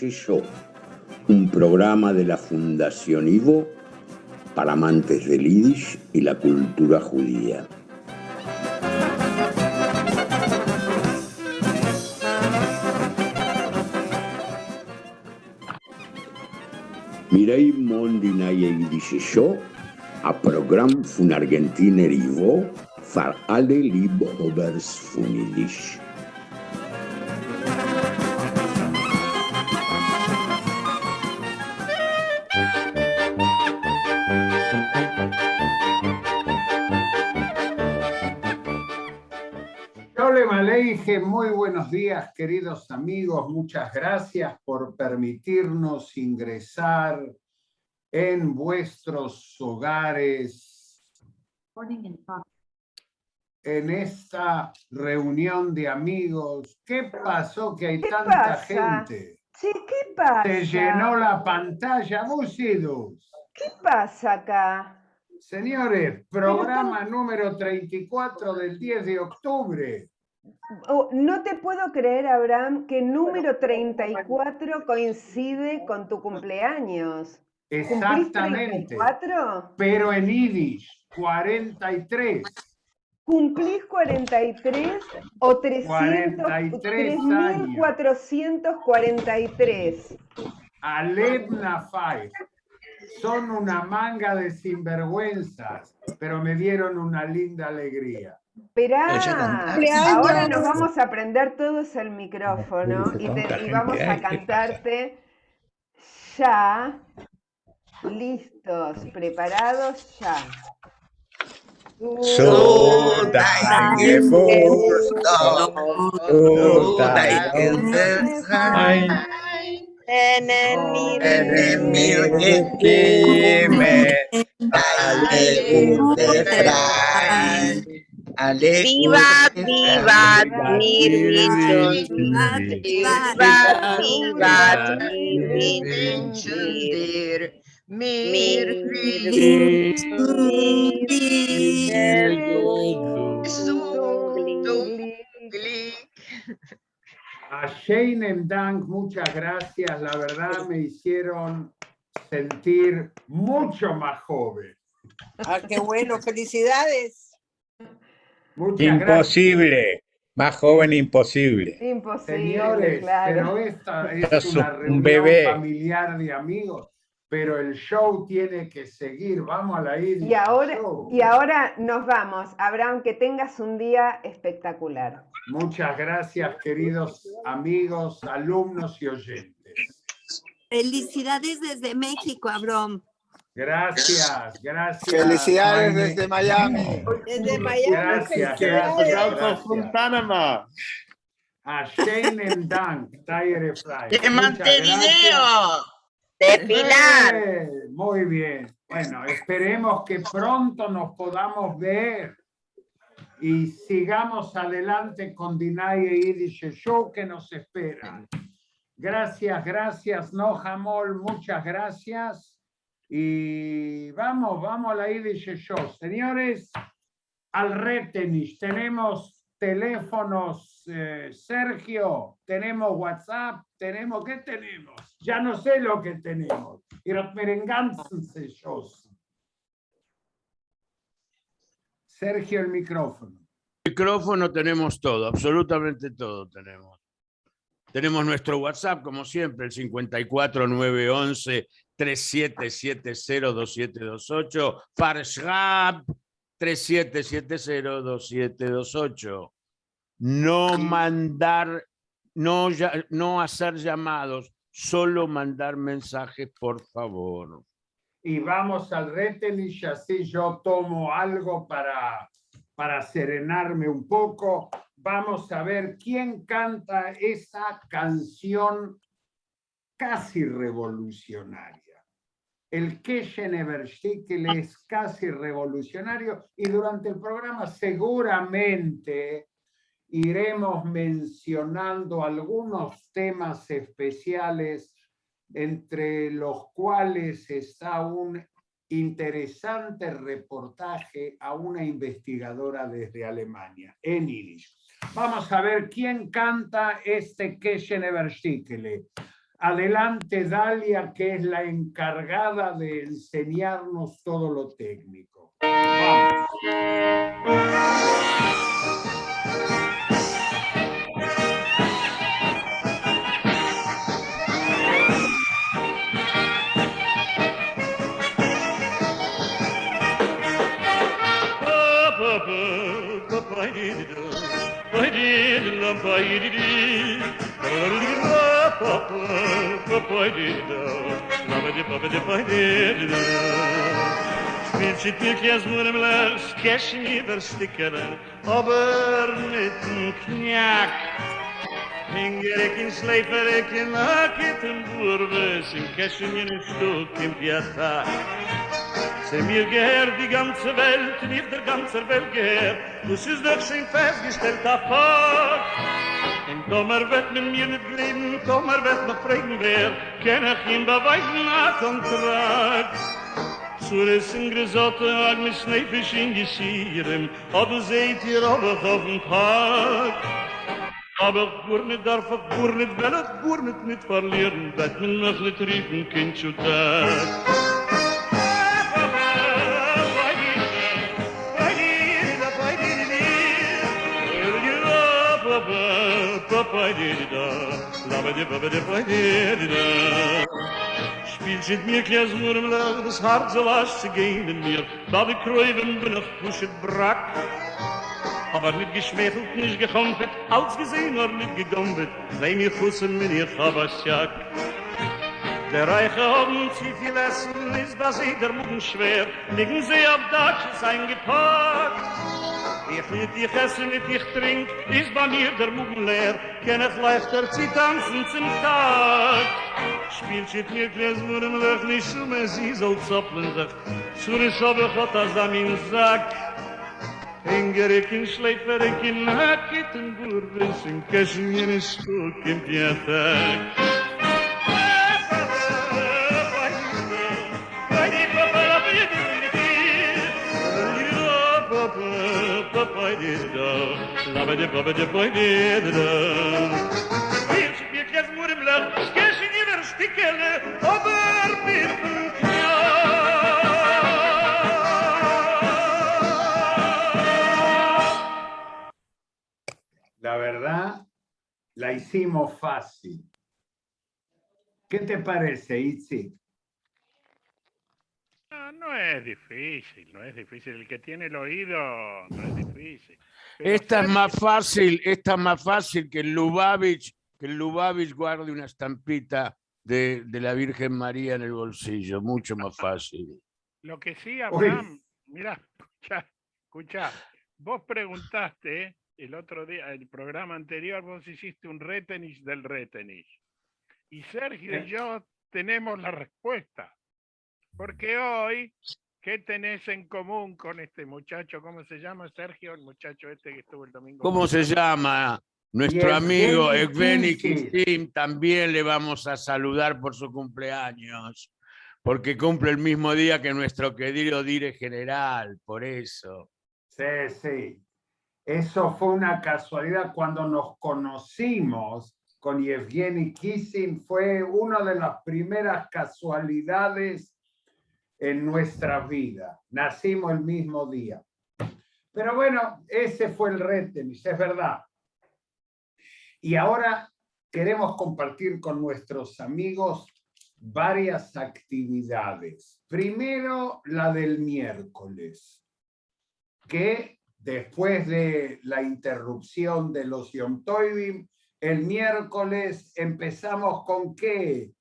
Yiddish Show, un programa de la Fundación Ivo para amantes del Yiddish y la cultura judía. Mirei Mondinaye Yiddish Show, a Programm von Argentiner Ivo für alle Liebhabers von Yiddish. Sholem Aleichem, muy buenos días, queridos amigos. Muchas gracias por permitirnos ingresar en vuestros hogares en esta reunión de amigos. ¿Qué pasó que hay tanta gente? Sí, ¿qué pasa? Se llenó la pantalla, vos y dos. ¿Qué pasa acá? Señores, programa número 34 del 10 de octubre. No te puedo creer, Abraham, que número 34 coincide con tu cumpleaños. Exactamente. ¿Cumplís 34? Pero en Yiddish, 43. ¿Cumplís 43 o 3.443? Aleb Nafai. Son una manga de sinvergüenzas, pero me dieron una linda alegría. Esperá, ahora nos vamos a prender todos el micrófono y vamos a cantarte ya. Listos, preparados, ya. So dein Geburtstag, so dein Geburtstag, mir gegeben, alle gute frei, alle Vivat, vivat, mir wünschen dir, mir wünschen dir, A Sheinem Dank, muchas gracias. La verdad me hicieron sentir mucho más joven. Ah, qué bueno, felicidades. Muchas imposible, gracias. más joven imposible. Imposible, Señores, claro. pero esta es una Un reunión bebé. familiar de amigos, pero el show tiene que seguir. Vamos a la Yiddish Show. Y ahora nos vamos. Abraham, que tengas un día espectacular. Muchas gracias, queridos amigos, alumnos y oyentes. Felicidades desde México, Abraham. Gracias, gracias. Felicidades Jaime. desde Miami. Desde Miami. Gracias, gracias. A Sheinem Dank, Taire Fry. ¡De Montevideo! ¡De Pilar! Muy bien. Bueno, esperemos que pronto nos podamos ver y sigamos adelante con Dinaye Yiddish Show que nos espera. Gracias, gracias, Nohamol, muchas gracias. Y vamos a la Yiddish Show. Señores, al Retenish, tenemos teléfonos, Sergio, tenemos WhatsApp, ¿qué tenemos? Ya no sé lo que tenemos. Sergio, el micrófono. Micrófono tenemos todo, absolutamente todo tenemos. Tenemos nuestro WhatsApp, como siempre, el 54-911-3770-2728, Farshab 3770-2728. No mandar, no hacer llamados, solo mandar mensajes, por favor. Y vamos al Retenish, así yo tomo algo para serenarme un poco. Vamos a ver quién canta esa canción casi revolucionaria. El Keshenevershtikel es casi revolucionario y durante el programa seguramente iremos mencionando algunos temas especiales, entre los cuales está un interesante reportaje a una investigadora desde Alemania, en Yiddish. Vamos a ver quién canta este Keshenevershtikele. Adelante, Dalia, que es la encargada de enseñarnos todo lo técnico. Vamos. Spielt mir kein Murmler, Skeschen übersticken, aber mit dem Knack. Hingerik in Schleiferik in Akit und Burbes, in Keschen in ein Stück im Piatak. Se mir gehört die ganze Welt, nicht der ganze Welt gehört, das ist doch schon festgestellt davor. Und Tomer wird mit mir nicht leben, Tomer wird noch fragen, wer kann ich ihm beweisen, ein Kontrakt. Zures in Grisotte, ag mit Schneefisch in Geschirem, aber seht ihr aber auf den Park. Aber Gurnet darf ich Gurnet, will ich Gurnet nicht verlieren, wird man noch nicht riefen, Kind zu Tag. Spielst mit mir kleines Murmler, das Herz so lasch zu gehen in mir, da die Kräuven bin ich pushet brack. Aber nicht geschmächelt, nicht gekompet, als gesehen oder nicht gegombet, sei mir Fussen mit ihr Chabaschak. Der Reiche haben zu viel Essen, ist das jeder Mugen schwer, liegen sie auf Dach, ist eingepackt. Ich nicht, ich esse nicht, ich trink, ist bei mir der Mugen leer, kann ich leichter zu tanzen zum Tag. Spielt mit mir kleines Murmler, nicht so mehr sie soll zoppeln sich, so ist aber Gott als an ihn sagt. Hingerik in Schleiferik in Hakit und Burbis, in Keschen in ein Stück im Piatak. La verdad, la hicimos fácil. ¿Qué te parece, Itzi? No es difícil, no es difícil. El que tiene el oído no es difícil. Pero Esta es más fácil que el Lubavitch guarde una estampita de la Virgen María en el bolsillo, mucho más fácil. Lo que sí, Abraham, mira, escucha, vos preguntaste el otro día, el programa anterior, vos hiciste un retenich del retenich. Y Sergio y yo tenemos la respuesta. Porque hoy, ¿qué tenés en común con este muchacho? ¿Cómo se llama, Sergio? El muchacho este que estuvo el domingo. ¿Cómo se llama? Nuestro amigo Evgeny Kissin, también le vamos a saludar por su cumpleaños, porque cumple el mismo día que nuestro querido Dire General, por eso. Sí, sí. Eso fue una casualidad. Cuando nos conocimos con Evgeny Kissin, fue una de las primeras casualidades en nuestra vida. Nacimos el mismo día. Pero bueno, ese fue el retenich, es verdad. Y ahora queremos compartir con nuestros amigos varias actividades. Primero, la del miércoles, que después de la interrupción de los Yom Tovim, el miércoles empezamos con ¿qué,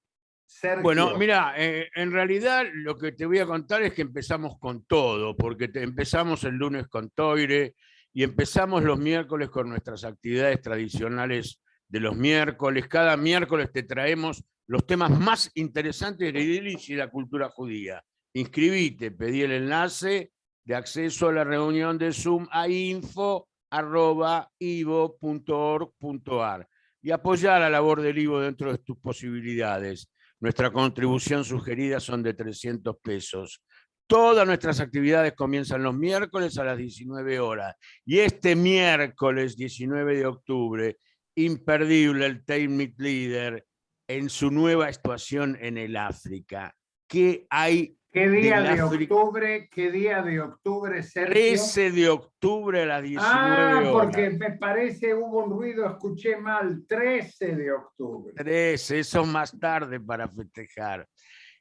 Sergio? Bueno, mira, en realidad lo que te voy a contar es que empezamos con todo, porque empezamos el lunes con Toire y empezamos los miércoles con nuestras actividades tradicionales de los miércoles. Cada miércoles te traemos los temas más interesantes de Yiddish y la cultura judía. Inscribite, pedí el enlace de acceso a la reunión de Zoom a info@ivo.org.ar y apoyar la labor del IVO dentro de tus posibilidades. Nuestra contribución sugerida son de 300 pesos. Todas nuestras actividades comienzan los miércoles a las 19 horas. Y este miércoles 19 de octubre, imperdible el Talmid Leader, en su nueva situación en el África. ¿Qué hay ¿Qué día del de África? octubre? ¿Qué día de octubre, Sergio? 13 de octubre a las 19 horas. Porque me parece hubo un ruido, escuché mal. 13 de octubre. 13, eso es más tarde para festejar.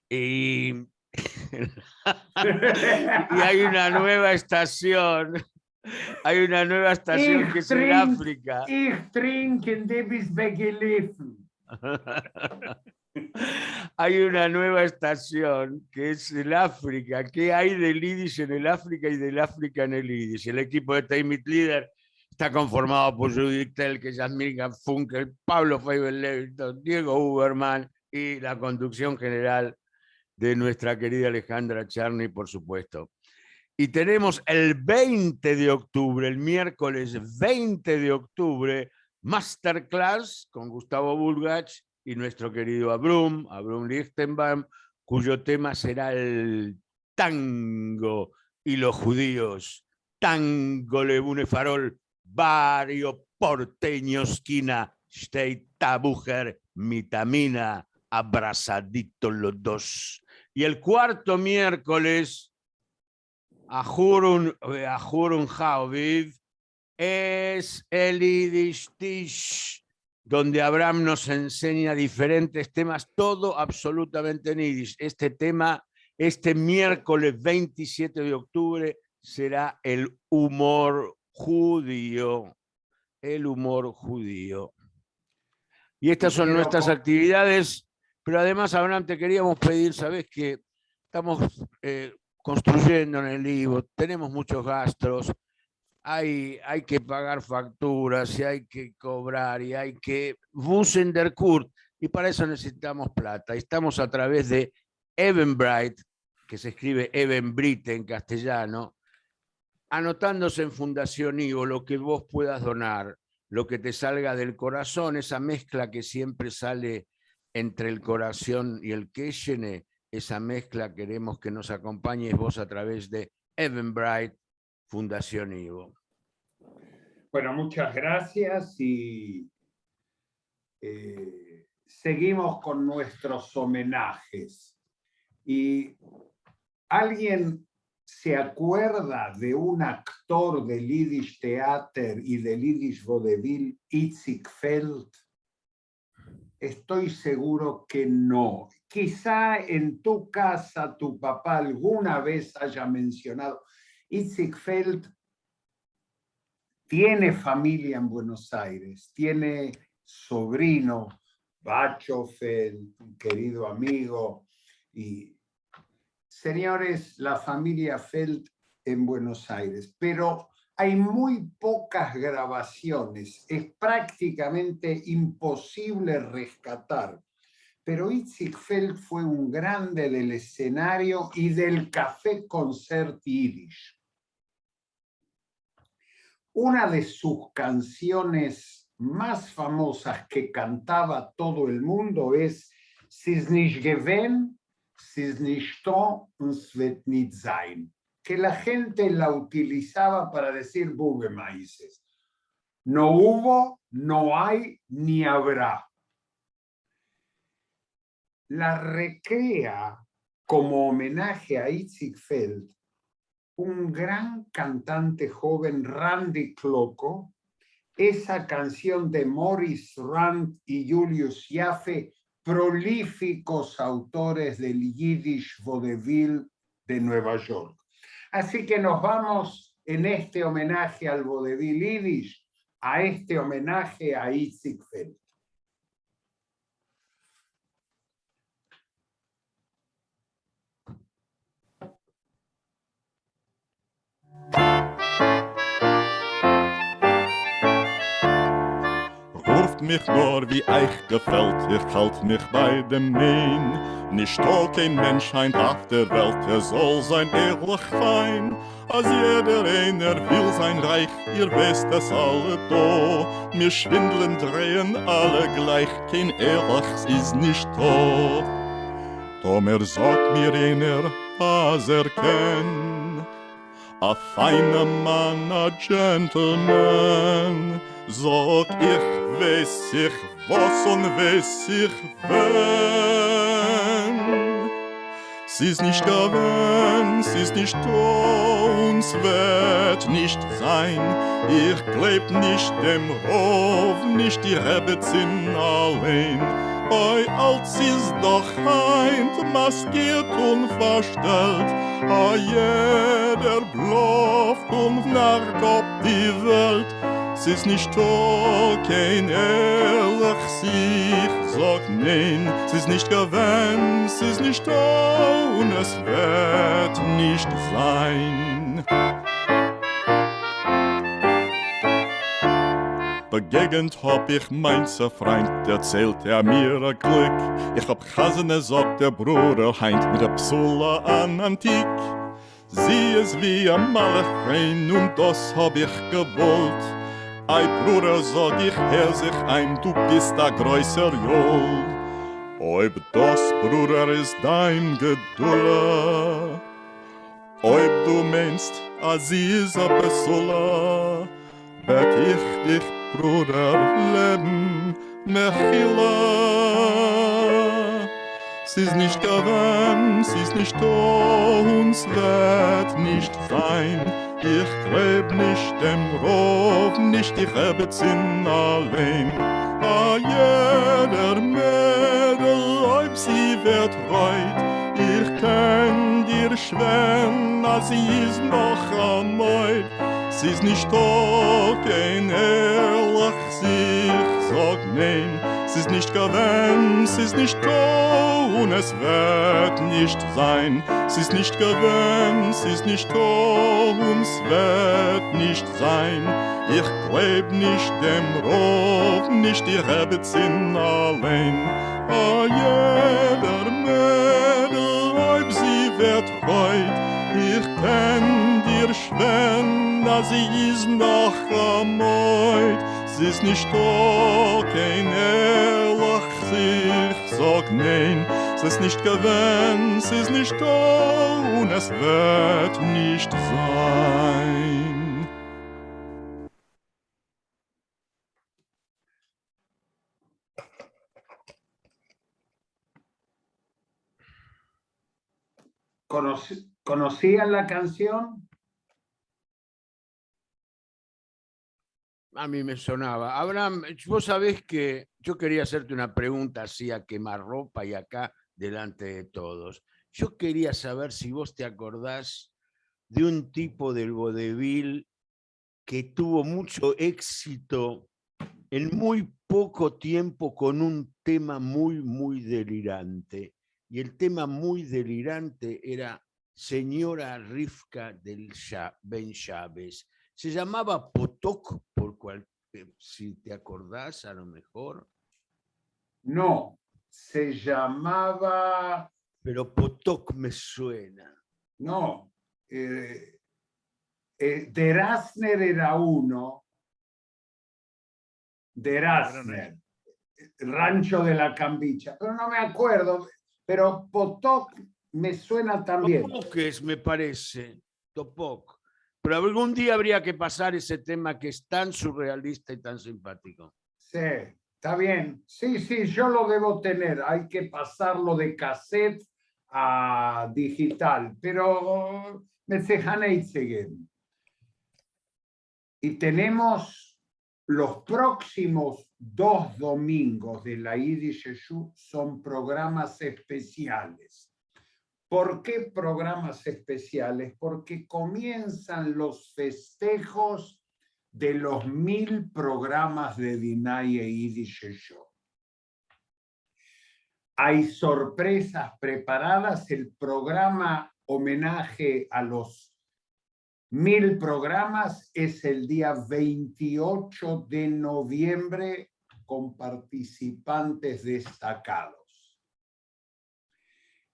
Y hay una nueva estación. Hay una nueva estación que es el África. Ich trinke bis begeliffen. Hay una nueva estación que es el África. ¿Qué hay del Yiddish en el África y del África en el Yiddish? El equipo de Taimit Leader está conformado por Judith Telke, Jasmine Funkel, Pablo Feibel-Levington, Diego Huberman y la conducción general de nuestra querida Alejandra Charny, por supuesto. Y tenemos el 20 de octubre, el miércoles 20 de octubre, Masterclass con Gustavo Bulgach y nuestro querido Abrum Lichtenbaum, cuyo tema será el tango y los judíos. Tango lebune farol, barrio porteño esquina, steht Tabucher, mitamina, abrazaditos los dos. Y el cuarto miércoles, Ahurun Hauviv, es el Yiddish Tish, donde Abraham nos enseña diferentes temas, todo absolutamente en Yiddish. Este tema, este miércoles 27 de octubre, será el humor judío. El humor judío. Y estas son nuestras actividades, pero además, Abraham, te queríamos pedir, sabes que estamos construyendo en el libro, tenemos muchos gastos, hay que pagar facturas y hay que cobrar y hay que Busen der Kurt, y para eso necesitamos plata. Estamos a través de Eventbrite, que se escribe Eventbrite en castellano, anotándose en Fundación Ivo lo que vos puedas donar, lo que te salga del corazón, esa mezcla que siempre sale entre el corazón y el Keshene, esa mezcla queremos que nos acompañes vos a través de Eventbrite, Fundación Ivo. Bueno, muchas gracias y seguimos con nuestros homenajes. ¿Y alguien se acuerda de un actor del Yiddish Theater y del Yiddish Vaudeville, Itzik Feld? Estoy seguro que no. Quizá en tu casa tu papá alguna vez haya mencionado. Itzik Feld tiene familia en Buenos Aires, tiene sobrino, Bacho Feld, un querido amigo. Y señores, la familia Feld en Buenos Aires, pero hay muy pocas grabaciones, es prácticamente imposible rescatar. Pero Itzik Feld fue un grande del escenario y del café concert yiddish. Una de sus canciones más famosas que cantaba todo el mundo es "Sis nicht gewen, sis nicht to, und es wird nicht sein", que la gente la utilizaba para decir Bugemaíces. No hubo, no hay, ni habrá. La recrea como homenaje a Itzik Feld un gran cantante joven, Randy Klocko, esa canción de Morris Rand y Julius Jaffe, prolíficos autores del Yiddish Vaudeville de Nueva York. Así que nos vamos en este homenaje al Vaudeville Yiddish, a este homenaje a Itzik Feld. Ruft mich nur, wie euch gefällt, ich halt mich bei dem Nein. Nicht all kein Mensch heint auf der Welt, soll sein ehrlich fein. Als jeder einer will sein Reich, ihr wisst es alle da. Mir schwindeln, drehen alle gleich, kein Ehrlichs ist nicht da. Tomer sagt mir einer, als kennt, a feiner Mann, a gentleman, sag ich, weiß ich was und weiß ich wenn. Sie ist nicht gewöhnt, sie ist nicht da, uns wird nicht sein. Ich glaub nicht dem Rov, nicht die Rebetzin allein. Oi, als ist doch heint, maskiert und verstellt. A jeder blufft und narrt ob die Welt. Sie ist nicht da, kein ehrlich sich sagt nein. Sie ist nicht gewöhnt, sie ist nicht da und es wird nicht sein. Begegnet hab ich meinzer Freund, erzählt mir a Glück. Ich hab Chasene, sagt der Bruder, heint mit der Psula an Antik. Sie ist wie ein Malachrein und das hab ich gewollt. Ei Bruder, sag ich, hör sich ein, du bist a größer Jol. Ob das, Bruder, ist dein Gedulla, ob du meinst, a sie ist a Besula, bet ich dich, Bruder, leben, Mechila. Sie ist nicht gewöhnt, sie ist nicht da, uns wird nicht sein. Ich gräb nicht dem Rov, nicht die Rebetzin allein. A jeder Mädel, ob sie wird reut, ich kann dir schwören, als sie ist noch am Meut. Sie ist nicht da, kein ehrlich sich sagt nein. Sie ist nicht gewöhnt, sie ist nicht da und es wird nicht sein. Sie ist nicht gewöhnt, sie ist nicht da und es wird nicht sein. Ich glaub nicht dem Rov, nicht die Rebetzin allein. A jeder Mädel, ob sie wird reut, ich kann dir schwören, dass sie ist noch am Meut. Sie ist nicht da, kein ehrlich sich sagt nein. Sie ist nicht gewöhnt, sie ist nicht da und es wird nicht sein. ¿Conocían la canción? A mí me sonaba. Abraham, vos sabés que yo quería hacerte una pregunta así a quemarropa y acá delante de todos. Yo quería saber si vos te acordás de un tipo del vodevil que tuvo mucho éxito en muy poco tiempo con un tema muy, muy delirante. Y el tema muy delirante era Señora Rivka del Ben Chávez. Se llamaba Potok, si te acordás a lo mejor. No, se llamaba... Pero Potok me suena. No, Derasner era uno. Derasner, Rancho de la Cambicha, pero no me acuerdo, pero Potok me suena también. Topok me parece, Topok. Pero algún día habría que pasar ese tema que es tan surrealista y tan simpático. Sí, está bien. Sí, sí, yo lo debo tener. Hay que pasarlo de cassette a digital, pero me cejan seguir. Y tenemos los próximos 2 domingos de la Yiddish Yeshu son programas especiales. ¿Por qué programas especiales? Porque comienzan los festejos de los 1000 programas de Dinah e Yiddish Yeshu. Hay sorpresas preparadas. El programa homenaje a los 1000 programas es el día 28 de noviembre con participantes destacados.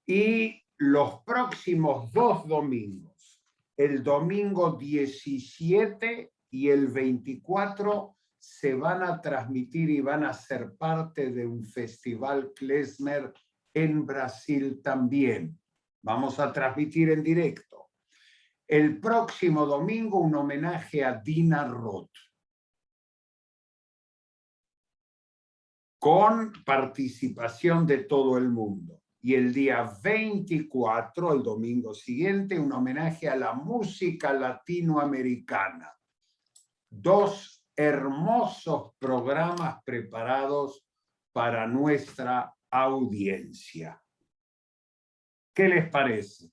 Y los próximos 2 domingos, el domingo 17 y el 24, se van a transmitir y van a ser parte de un festival klezmer en Brasil también. Vamos a transmitir en directo. El próximo domingo un homenaje a Dina Roth. con participación de todo el mundo. Y el día 24, el domingo siguiente, un homenaje a la música latinoamericana. 2 hermosos programas preparados para nuestra audiencia. ¿Qué les parece?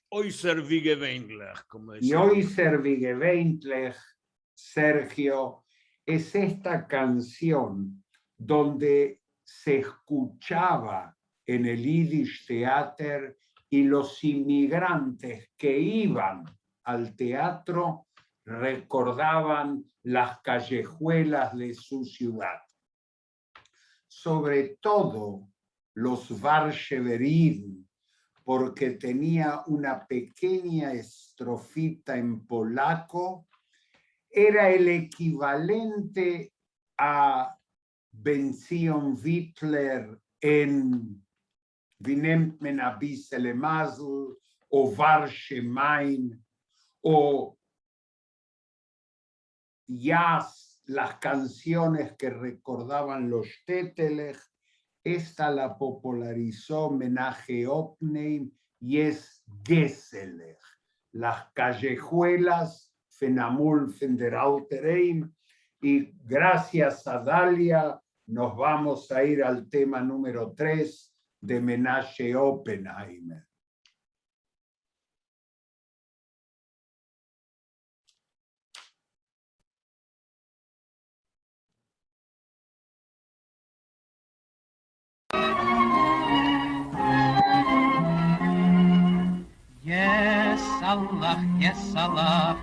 Hoy Servigeweintlich, como Y decía. hoy Servigeweintlich, Sergio, es esta canción donde se escuchaba en el Yiddish Theater y los inmigrantes que iban al teatro recordaban las callejuelas de su ciudad. Sobre todo los Varsheverim, porque tenía una pequeña estrofita en polaco, era el equivalente a Ben-Zion Wittler en Wie nennt man a bissele Masel o Warsche Main o Jazz, las canciones que recordaban los Tetelech. Esta la popularizó Menaje Opnheim y es Geselech, las callejuelas Fenamul Fenderautereim. Y gracias a Dalia nos vamos a ir al tema número 3 de Menashe Oppenheimer. Yes Allah, yes Allah,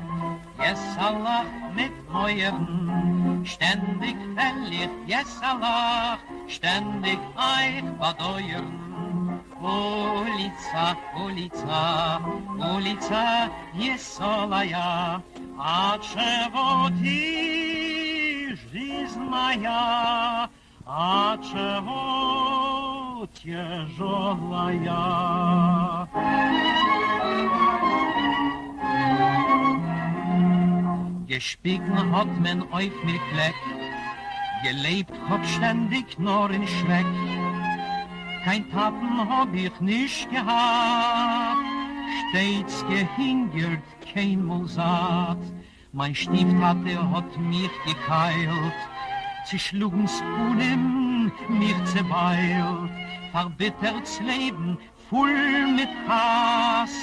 yes Allah mit neuem, ständig fällig, yes Allah, ständig euch bedeuern. Ulica, ulica, ulica, yes Allah, а чего ты, жизнь моя, а чего тяжелая? Gespiegen hat man auf mir Fleck, gelebt hab ständig nur in Schreck. Kein Taten hab ich nicht gehabt, stets gehingert, kein Mosat. Mein Stiefvater hat mich gekeilt, sie schlugen's Unem, mich zerbeilt, verbittert's Leben, voll mit Hass.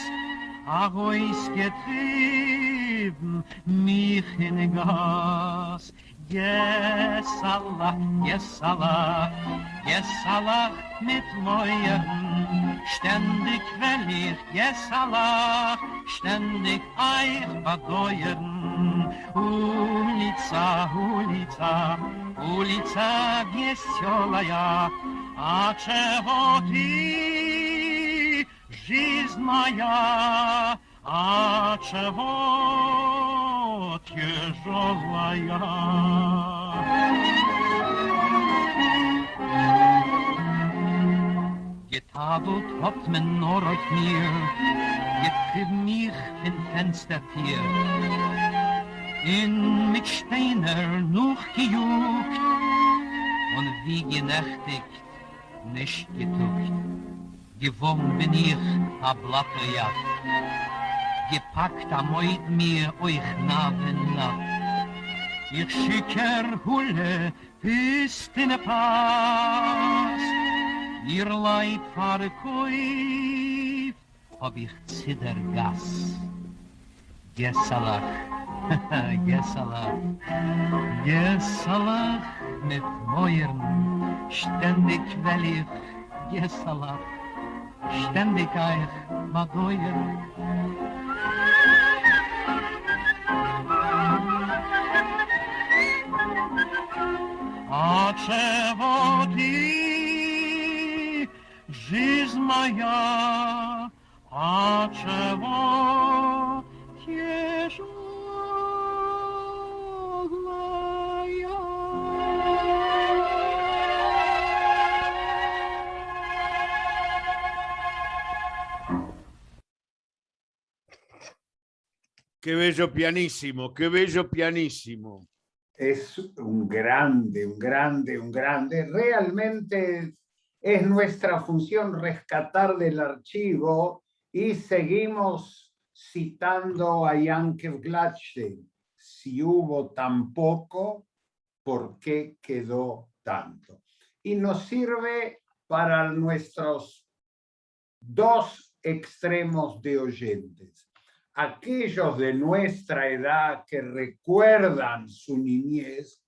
Arois getrieben, mich in Gas. Yes Allah, yes Allah, yes Allah mit neuem. Ständig will ich, yes Allah, ständig euch bedeuern. Ulica, ulica, ulica, веселая, а чего ты, жизнь моя, а чего тяжелая? Getadelt hat man nur auf mir, getrieben mich in Fenstertier. In mit Steiner noch gejuckt und wie genächtigt nicht getuckt. Gewohnt bin ich a Blattejagd, gepackt am Oid mir euch Nabennacht. Ich schicker Hulle bis in a Pass, ihr Leib verkäuft, hab ich Zittergass. Gesalach, Gesalach, Gesalach mit Meuern, ständig will ich Gesalach. Ständig euch bedeuern. А чего ты, жизнь моя, а чего Qué bello pianísimo, qué bello pianísimo. es un grande, un grande, un grande. Realmente es nuestra función rescatar del archivo y seguimos citando a Yankev Gladstein. Si hubo tan poco, ¿por qué quedó tanto? Y nos sirve para nuestros dos extremos de oyentes. Aquellos de nuestra edad que recuerdan su niñez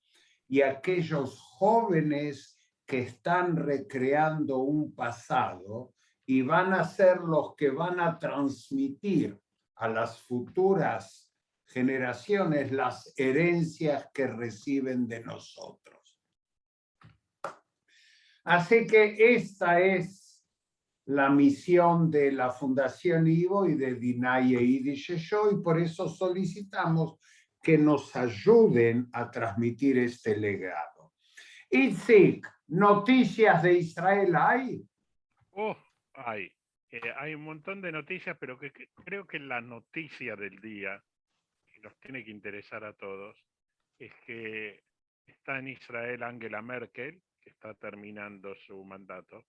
y aquellos jóvenes que están recreando un pasado y van a ser los que van a transmitir a las futuras generaciones las herencias que reciben de nosotros. Así que esta es la misión de la Fundación Ivo y de Dinaye Yiddish Show, y por eso solicitamos que nos ayuden a transmitir este legado. Itzik, ¿noticias de Israel hay? Oh, hay un montón de noticias, pero creo que la noticia del día, que nos tiene que interesar a todos, es que está en Israel Angela Merkel, que está terminando su mandato.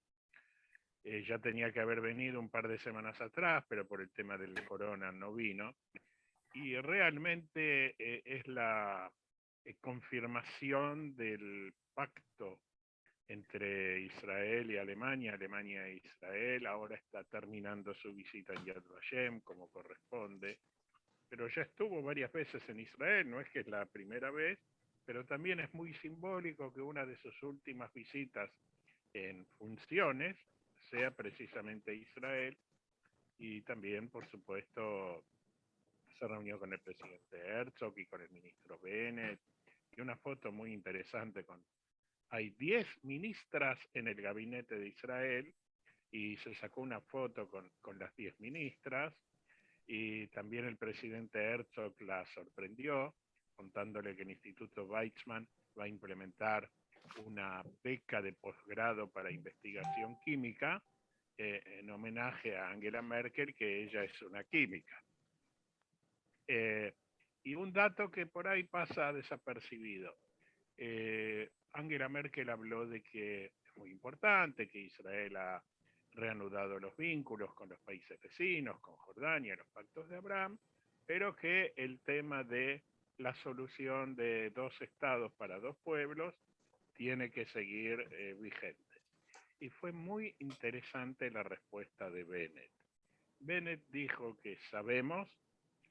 Ya tenía que haber venido un par de semanas atrás, pero por el tema del corona no vino. Y realmente es la confirmación del pacto entre Israel y Alemania, Alemania e Israel. Ahora está terminando su visita en Yad Vashem, como corresponde. Pero ya estuvo varias veces en Israel, no es que es la primera vez, pero también es muy simbólico que una de sus últimas visitas en funciones sea precisamente Israel, y también, por supuesto, se reunió con el presidente Herzog y con el ministro Bennett, y una foto muy interesante hay 10 ministras en el gabinete de Israel, y se sacó una foto con las 10 ministras, y también el presidente Herzog la sorprendió, contándole que el Instituto Weizmann va a implementar una beca de posgrado para investigación química en homenaje a Angela Merkel, que ella es una química. Y un dato que por ahí pasa desapercibido. Angela Merkel habló de que es muy importante que Israel ha reanudado los vínculos con los países vecinos, con Jordania, los pactos de Abraham, pero que el tema de la solución de 2 estados para 2 pueblos tiene que seguir vigente. Y fue muy interesante la respuesta de Bennett. Bennett dijo que sabemos,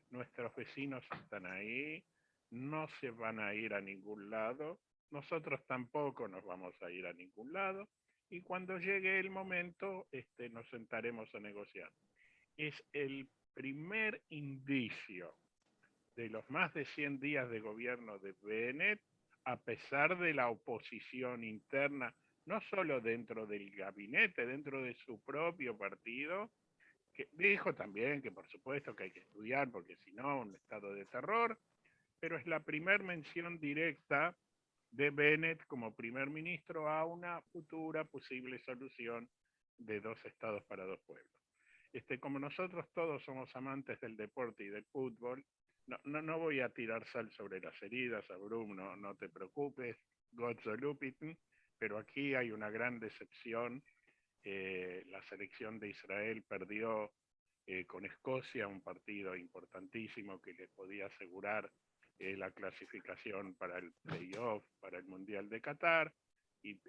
nuestros vecinos están ahí, no se van a ir a ningún lado, nosotros tampoco nos vamos a ir a ningún lado, y cuando llegue el momento nos sentaremos a negociar. Es el primer indicio de los más de 100 días de gobierno de Bennett, a pesar de la oposición interna, no solo dentro del gabinete, dentro de su propio partido, que dijo también que por supuesto que hay que estudiar, porque si no, un estado de terror, pero es la primera mención directa de Bennett como primer ministro a una futura posible solución de 2 estados para 2 pueblos. Como nosotros todos somos amantes del deporte y del fútbol, no voy a tirar sal sobre las heridas, Abrum, no te preocupes, Gotzolupiten, pero aquí hay una gran decepción. La selección de Israel perdió con Escocia, un partido importantísimo que le podía asegurar la clasificación para el playoff, para el Mundial de Qatar, y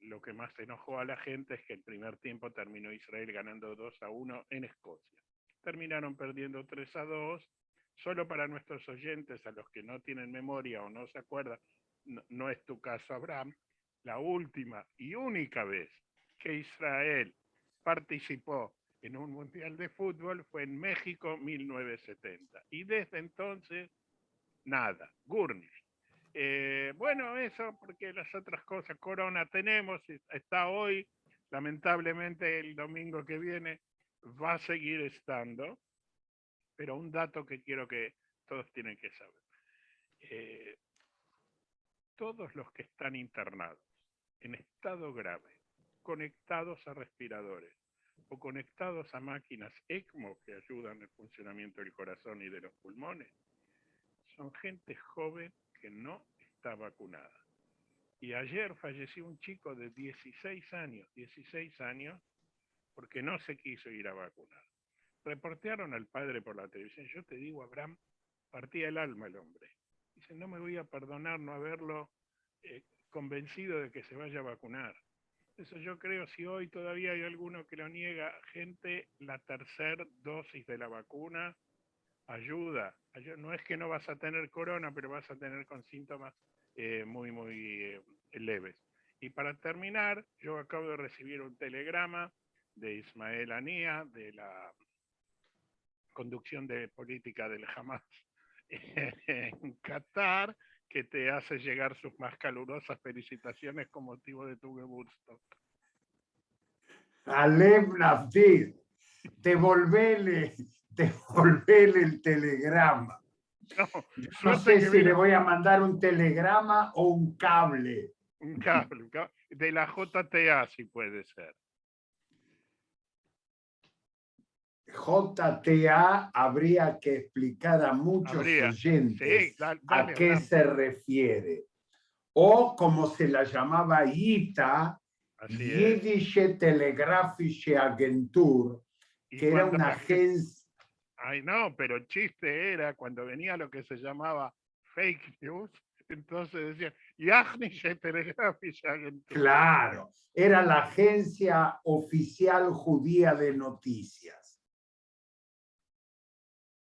lo que más enojó a la gente es que el primer tiempo terminó Israel ganando 2-1 en Escocia. Terminaron perdiendo 3-2, solo para nuestros oyentes, a los que no tienen memoria o no se acuerdan, no es tu caso, Abraham, la última y única vez que Israel participó en un mundial de fútbol fue en México 1970. Y desde entonces, nada, Gurnish. Bueno, eso porque las otras cosas, Corona tenemos, está hoy, lamentablemente el domingo que viene va a seguir estando, pero un dato que quiero que todos tienen que saber. Todos los que están internados en estado grave, conectados a respiradores o conectados a máquinas ECMO que ayudan al funcionamiento del corazón y de los pulmones, son gente joven que no está vacunada. Y ayer falleció un chico de 16 años, porque no se quiso ir a vacunar. Reportearon al padre por la televisión. Yo te digo, Abraham, partía el alma el hombre. Dice, no me voy a perdonar no haberlo convencido de que se vaya a vacunar. Eso yo creo, si hoy todavía hay alguno que lo niega, gente, la tercera dosis de la vacuna ayuda. No es que no vas a tener corona, pero vas a tener con síntomas muy leves. Y para terminar, yo acabo de recibir un telegrama de Ismael Haniyeh, de la conducción de política del Hamas en Qatar, que te hace llegar sus más calurosas felicitaciones con motivo de tu Woodstock. Alev Nafdir, devolvele el telegrama. No sé si le voy a mandar un telegrama o un cable. Un cable de la JTA, si puede ser. JTA habría que explicar a muchos oyentes a qué se refiere. O como se la llamaba ITA, Jiddische Telegrafische Agentur, que era una agencia. Ay, no, pero el chiste era cuando venía lo que se llamaba fake news, entonces decían, Jiddische Telegrafische Agentur. Claro, era la agencia oficial judía de noticias,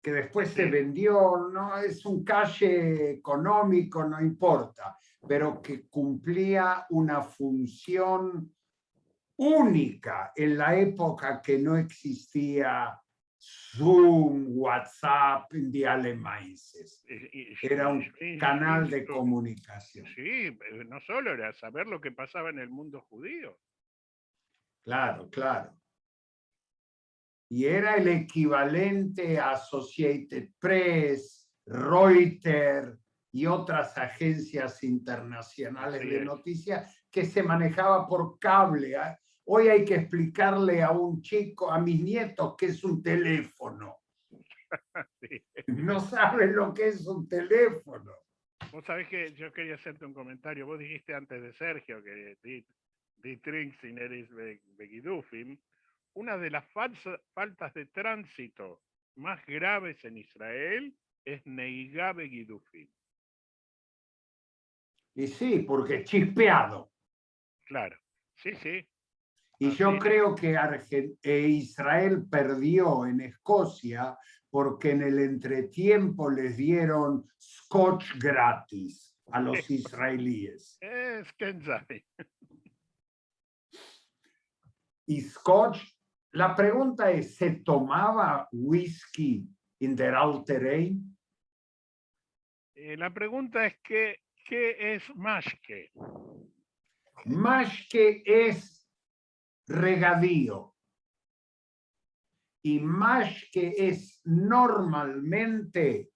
que después se vendió, no es un calle económico, no importa, pero que cumplía una función única en la época que no existía Zoom, WhatsApp, Diale Maíces. Era un canal de comunicación. Sí, no solo era saber lo que pasaba en el mundo judío. Claro, claro. Y era el equivalente a Associated Press, Reuters y otras agencias internacionales de noticias que se manejaba por cable. Hoy hay que explicarle a un chico, a mis nietos, qué es un teléfono. Sí. No saben lo que es un teléfono. Vos sabés que yo quería hacerte un comentario. Vos dijiste antes de Sergio que Die Trinxin eres Begidufim. Una de las faltas de tránsito más graves en Israel es Neigá Begidufim. Y sí, porque chispeado. Claro, sí, sí. Y yo creo que Israel perdió en Escocia porque en el entretiempo les dieron scotch gratis a los israelíes. Es Kenzai. Y scotch, la pregunta es, ¿se tomaba whisky in der Alterein? La pregunta es ¿qué es mashke? Mashke es regadío. Y mashke es normalmente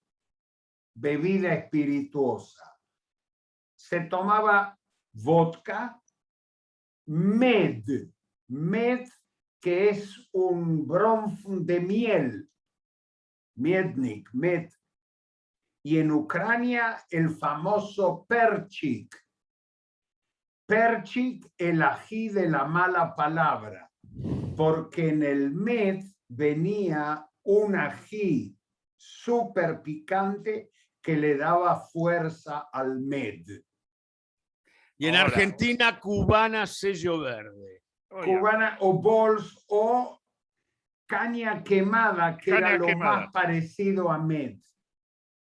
bebida espirituosa. Se tomaba vodka, med, que es un bronf de miel, miednik, med. Y en Ucrania el famoso perchik. Perchik, el ají de la mala palabra, porque en el med venía un ají súper picante que le daba fuerza al med. Y en Argentina, cubana, sello verde. Cubana o bols o caña quemada, que era lo más parecido a med.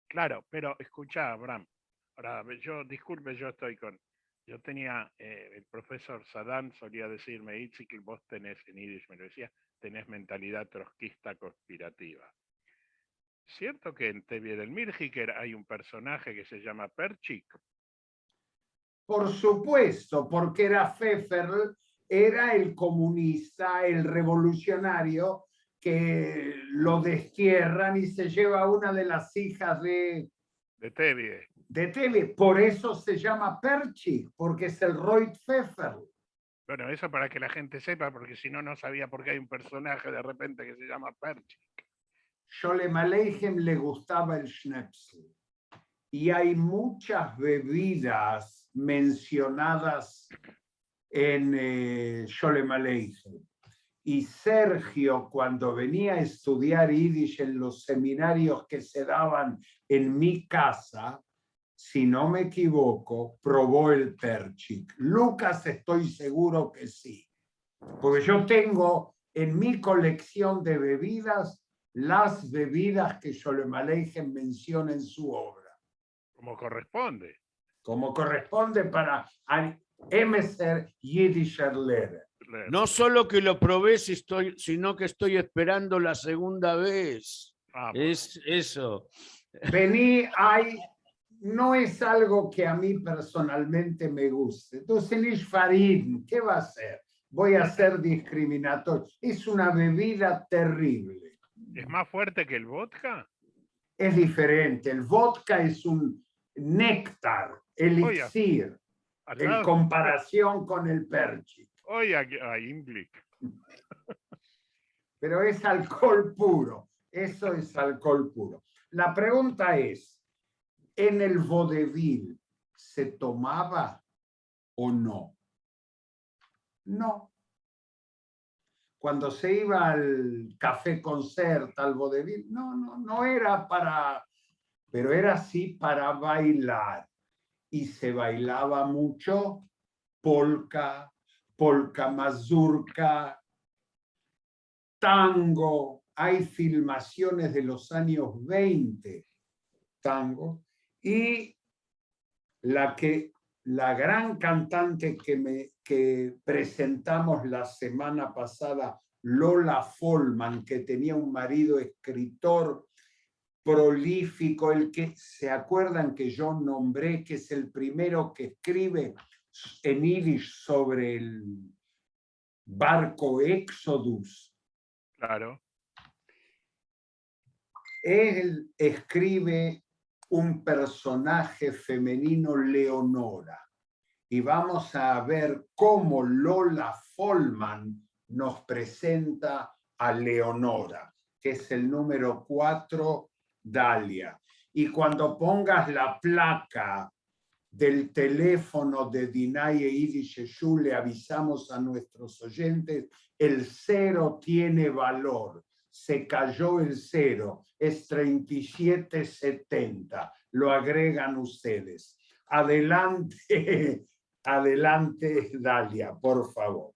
Claro, pero escuchá, Abraham. Ahora, disculpe, yo tenía, el profesor Sadán solía decirme, Itzik, vos tenés, en Yiddish me lo decía, tenés mentalidad trotskista conspirativa. ¿Cierto que en Tevye del Mirjiker hay un personaje que se llama Perchik? Por supuesto, porque era Pfeffer, era el comunista, el revolucionario, que lo destierran y se lleva a una de las hijas de Tevye. De Tevye. Por eso se llama Perchik, porque es el Roit Pfeffer. Bueno, eso para que la gente sepa, porque si no, no sabía por qué hay un personaje de repente que se llama Perchik. Sholem Aleichem le gustaba el Schnepsel. y hay muchas bebidas mencionadas en Sholem Aleichem. Y Sergio, cuando venía a estudiar Yiddish en los seminarios que se daban en mi casa, si no me equivoco, probó el perchik. Lucas, estoy seguro que sí. Porque yo tengo en mi colección de bebidas las bebidas que Sholem Aleichem menciona en su obra. Como corresponde. Como corresponde para Emeser Yiddischer Lehrer. No solo que lo probé, sino que estoy esperando la segunda vez. Es eso. Vení, no es algo que a mí personalmente me guste. Entonces, Nish Farid, ¿qué va a hacer? Voy a ser discriminatorio. Es una bebida terrible. ¿Es más fuerte que el vodka? Es diferente. El vodka es un néctar, elixir, en comparación con el perchi. Oye, a Imblick. Pero es alcohol puro. Eso es alcohol puro. La pregunta es, ¿en el vodevil se tomaba o no? No. Cuando se iba al café concert, al vodevil, no era para, pero era sí para bailar. Y se bailaba mucho polka, polka mazurka, tango. Hay filmaciones de los años 20, tango. Y la gran cantante que presentamos la semana pasada, Lola Folman, que tenía un marido escritor prolífico, el que se acuerdan que yo nombré, que es el primero que escribe en Yiddish sobre el barco Éxodus. Claro. Él escribe un personaje femenino, Leonora, y vamos a ver cómo Lola Folman nos presenta a Leonora, que es el número 4, Dalia. Y cuando pongas la placa del teléfono de Dinaye Yiddish Shul, le avisamos a nuestros oyentes, el 0 tiene valor. Se cayó el 0, es 3770. Lo agregan ustedes. Adelante, adelante, Dalia, por favor.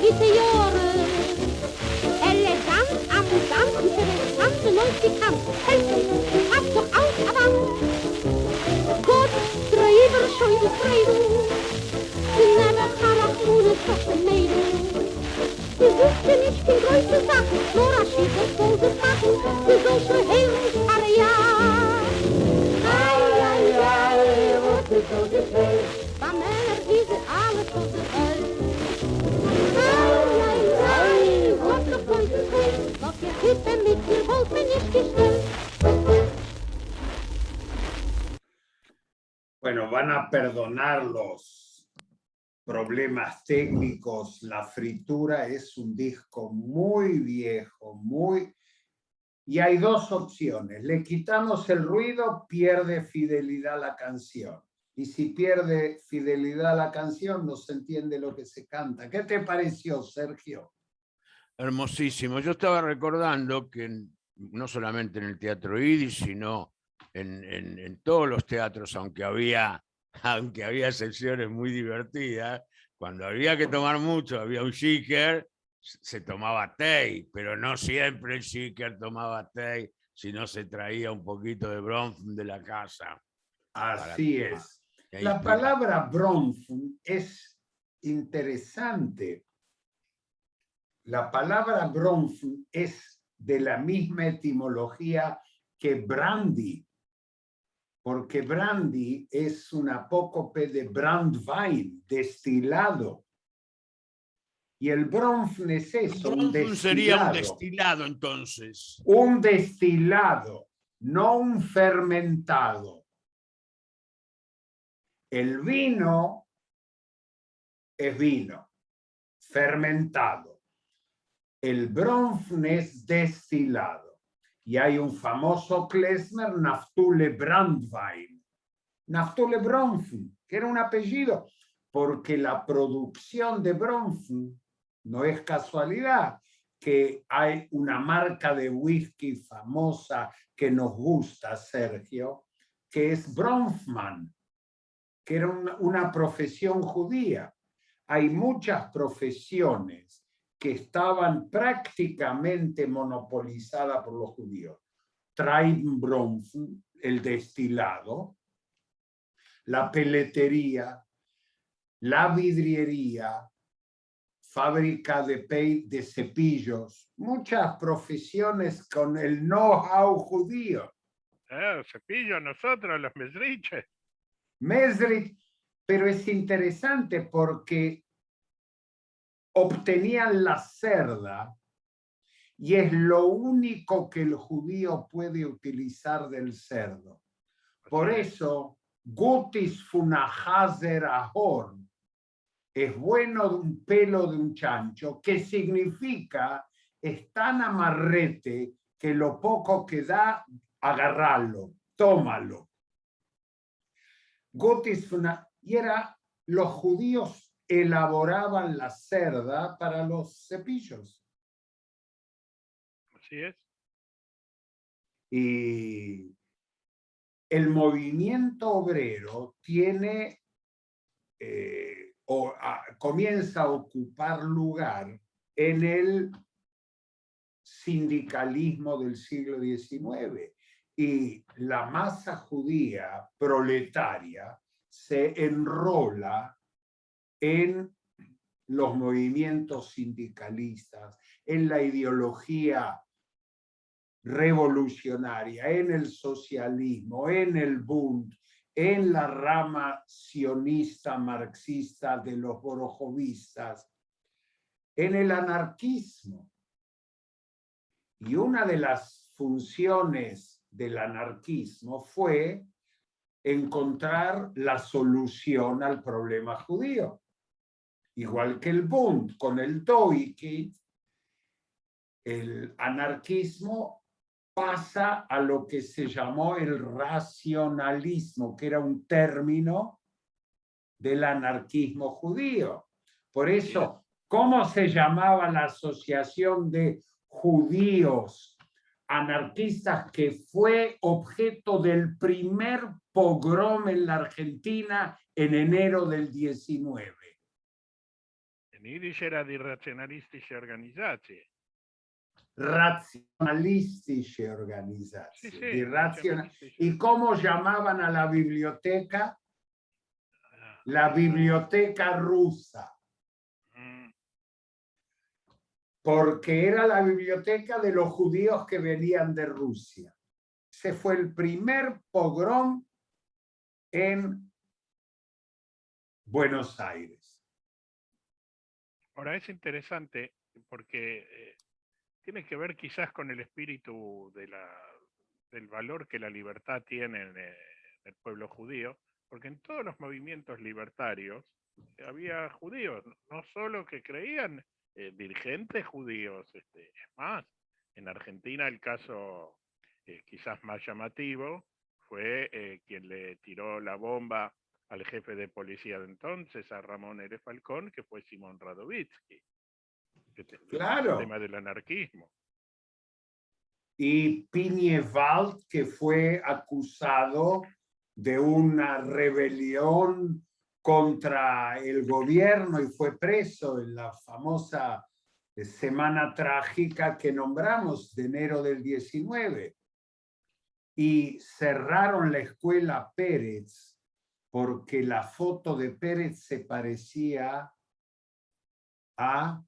witte Jahre. Elegant, amüsant, interessant, neu pikant. Helfen, hab doch auch avant. Gott, drüber schon zufrieden. Never harach ohne Tochter Mädel. Du wusste nicht die größte Sache, nur ein schiefes, großes Machen. Du sollst nur hören, aber ja. Ai, was ist so gefällt. Bei Männer ist es alles so gefällt. Ai, was gefällt es nicht. Was ihr Hütte mit mir wollt mir nicht gestellt. Bueno, van a perdonar los problemas técnicos. La Fritura es un disco muy viejo, y hay dos opciones. Le quitamos el ruido, pierde fidelidad a la canción. Y si pierde fidelidad a la canción, no se entiende lo que se canta. ¿Qué te pareció, Sergio? Hermosísimo. Yo estaba recordando que no solamente en el Teatro Yiddish, sino en todos los teatros, aunque había sesiones muy divertidas, cuando había que tomar mucho, había un shaker, se tomaba té, pero no siempre el shaker tomaba té, sino se traía un poquito de Bronfman de la casa. Así es. La palabra Bronfman es interesante. La palabra Bronfman es de la misma etimología que brandy, porque brandy es un apócope de Brandwein, destilado. Y el Bronfman es eso, un destilado. Sería un destilado, entonces. Un destilado, no un fermentado. El vino es vino, fermentado. El Bronfman es destilado. Y hay un famoso klezmer, Naftule Brandwein. Naftule Bronfman, que era un apellido, porque la producción de Bronfman no es casualidad que hay una marca de whisky famosa que nos gusta, Sergio, que es Bronfman, que era una profesión judía. Hay muchas profesiones que estaban prácticamente monopolizadas por los judíos. Treiben Bronfman, el destilado, la peletería, la vidriería, fábrica de cepillos, muchas profesiones con el know-how judío. Cepillo, nosotros, los mesriches. Mesrich, pero es interesante porque obtenían la cerda y es lo único que el judío puede utilizar del cerdo. Por eso, Gutis funahazer ahorn, es bueno de un pelo de un chancho, que significa es tan amarrete que lo poco que da, agarralo, tómalo. Gutis y era, los judíos elaboraban la cerda para los cepillos. Así es. Y el movimiento obrero tiene comienza a ocupar lugar en el sindicalismo del siglo XIX y la masa judía proletaria se enrola en los movimientos sindicalistas, en la ideología revolucionaria, en el socialismo, en el Bund, en la rama sionista marxista de los borojovistas, en el anarquismo. Y una de las funciones del anarquismo fue encontrar la solución al problema judío. Igual que el Bund con el Doikit, el anarquismo pasa a lo que se llamó el racionalismo, que era un término del anarquismo judío. Por eso, ¿cómo se llamaba la asociación de judíos anarquistas que fue objeto del primer pogrom en la Argentina en enero del 19? En Yiddish era die rationalistische Organisatie. Racionalistische Organización. Sí, Die sí, ¿Y cómo llamaban a la biblioteca? La biblioteca rusa. Porque era la biblioteca de los judíos que venían de Rusia. Ese fue el primer pogrom en Buenos Aires. Ahora es interesante porque tiene que ver quizás con el espíritu del valor que la libertad tiene en el pueblo judío, porque en todos los movimientos libertarios había judíos, no solo que creían, dirigentes judíos. Es más, en Argentina el caso quizás más llamativo fue quien le tiró la bomba al jefe de policía de entonces, a Ramón L. Falcón, que fue Simón Radovitzky. Claro. El tema del anarquismo. Y Piñewald, que fue acusado de una rebelión contra el gobierno y fue preso en la famosa semana trágica que nombramos de enero del 19. Y cerraron la escuela Pérez porque la foto de Pérez se parecía a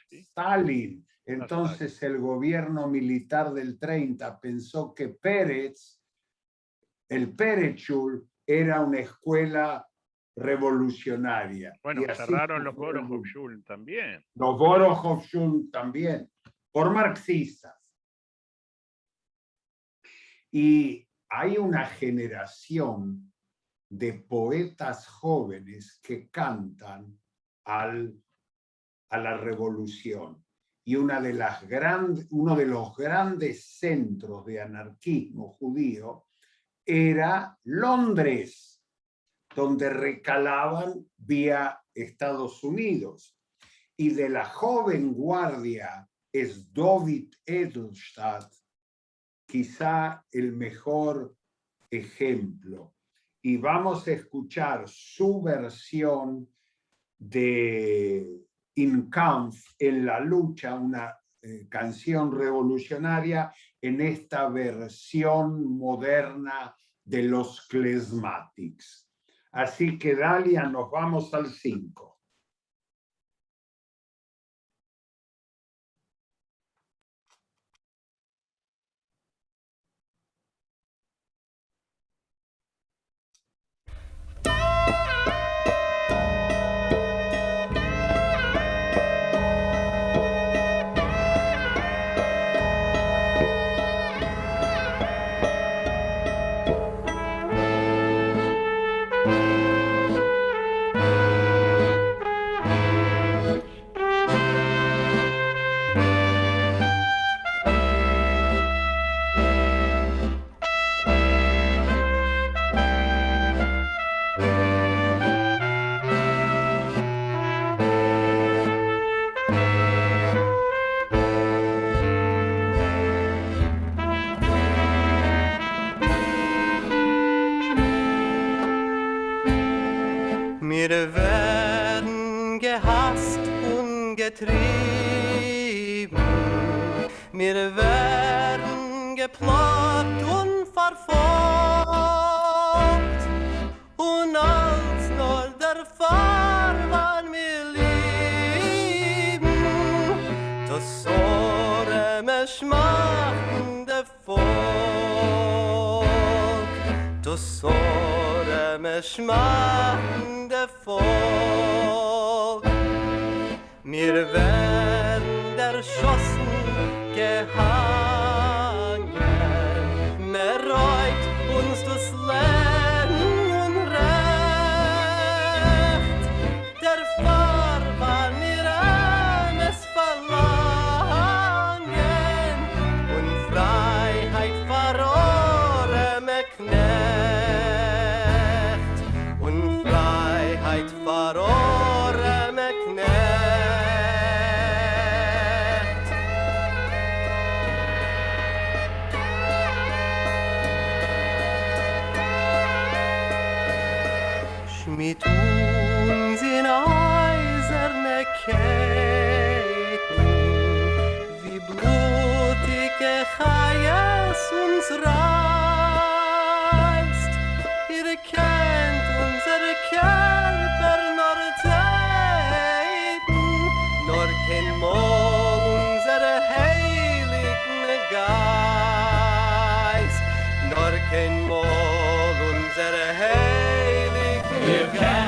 Stalin. Entonces el gobierno militar del 30 pensó que Pérez, el Perechul, era una escuela revolucionaria. Bueno, Y así cerraron los fue Borohovschule también. Los Borohovschule también, por marxistas. Y hay una generación de poetas jóvenes que cantan a la revolución. Y uno de los grandes centros de anarquismo judío era Londres, donde recalaban vía Estados Unidos. Y de la joven guardia es David Edelstadt, quizá el mejor ejemplo. Y vamos a escuchar su versión de In Kampf, en la lucha, una canción revolucionaria en esta versión moderna de los Klezmatics. Así que Dalia, nos vamos al 5. Wir werden gehasst und getrieben, wir werden geplagt und verfolgt, und als nur der Farben wir lieben, das Soreme schmachtende Volk, das Soreme schmachtende Volk. Wir werden erschossen, gehangen, mehr reut uns das Leben und Recht. Der Farben wir es verlangen und Freiheit verlorene Knecht und Freiheit verlorene Knecht. Schmied uns in Eisen uns reißt. Ihr kennt unsere Körper nur Zeiten, nur kein Mal unsere heiligen Geist, nur kein Mal unsere heiligen Geist.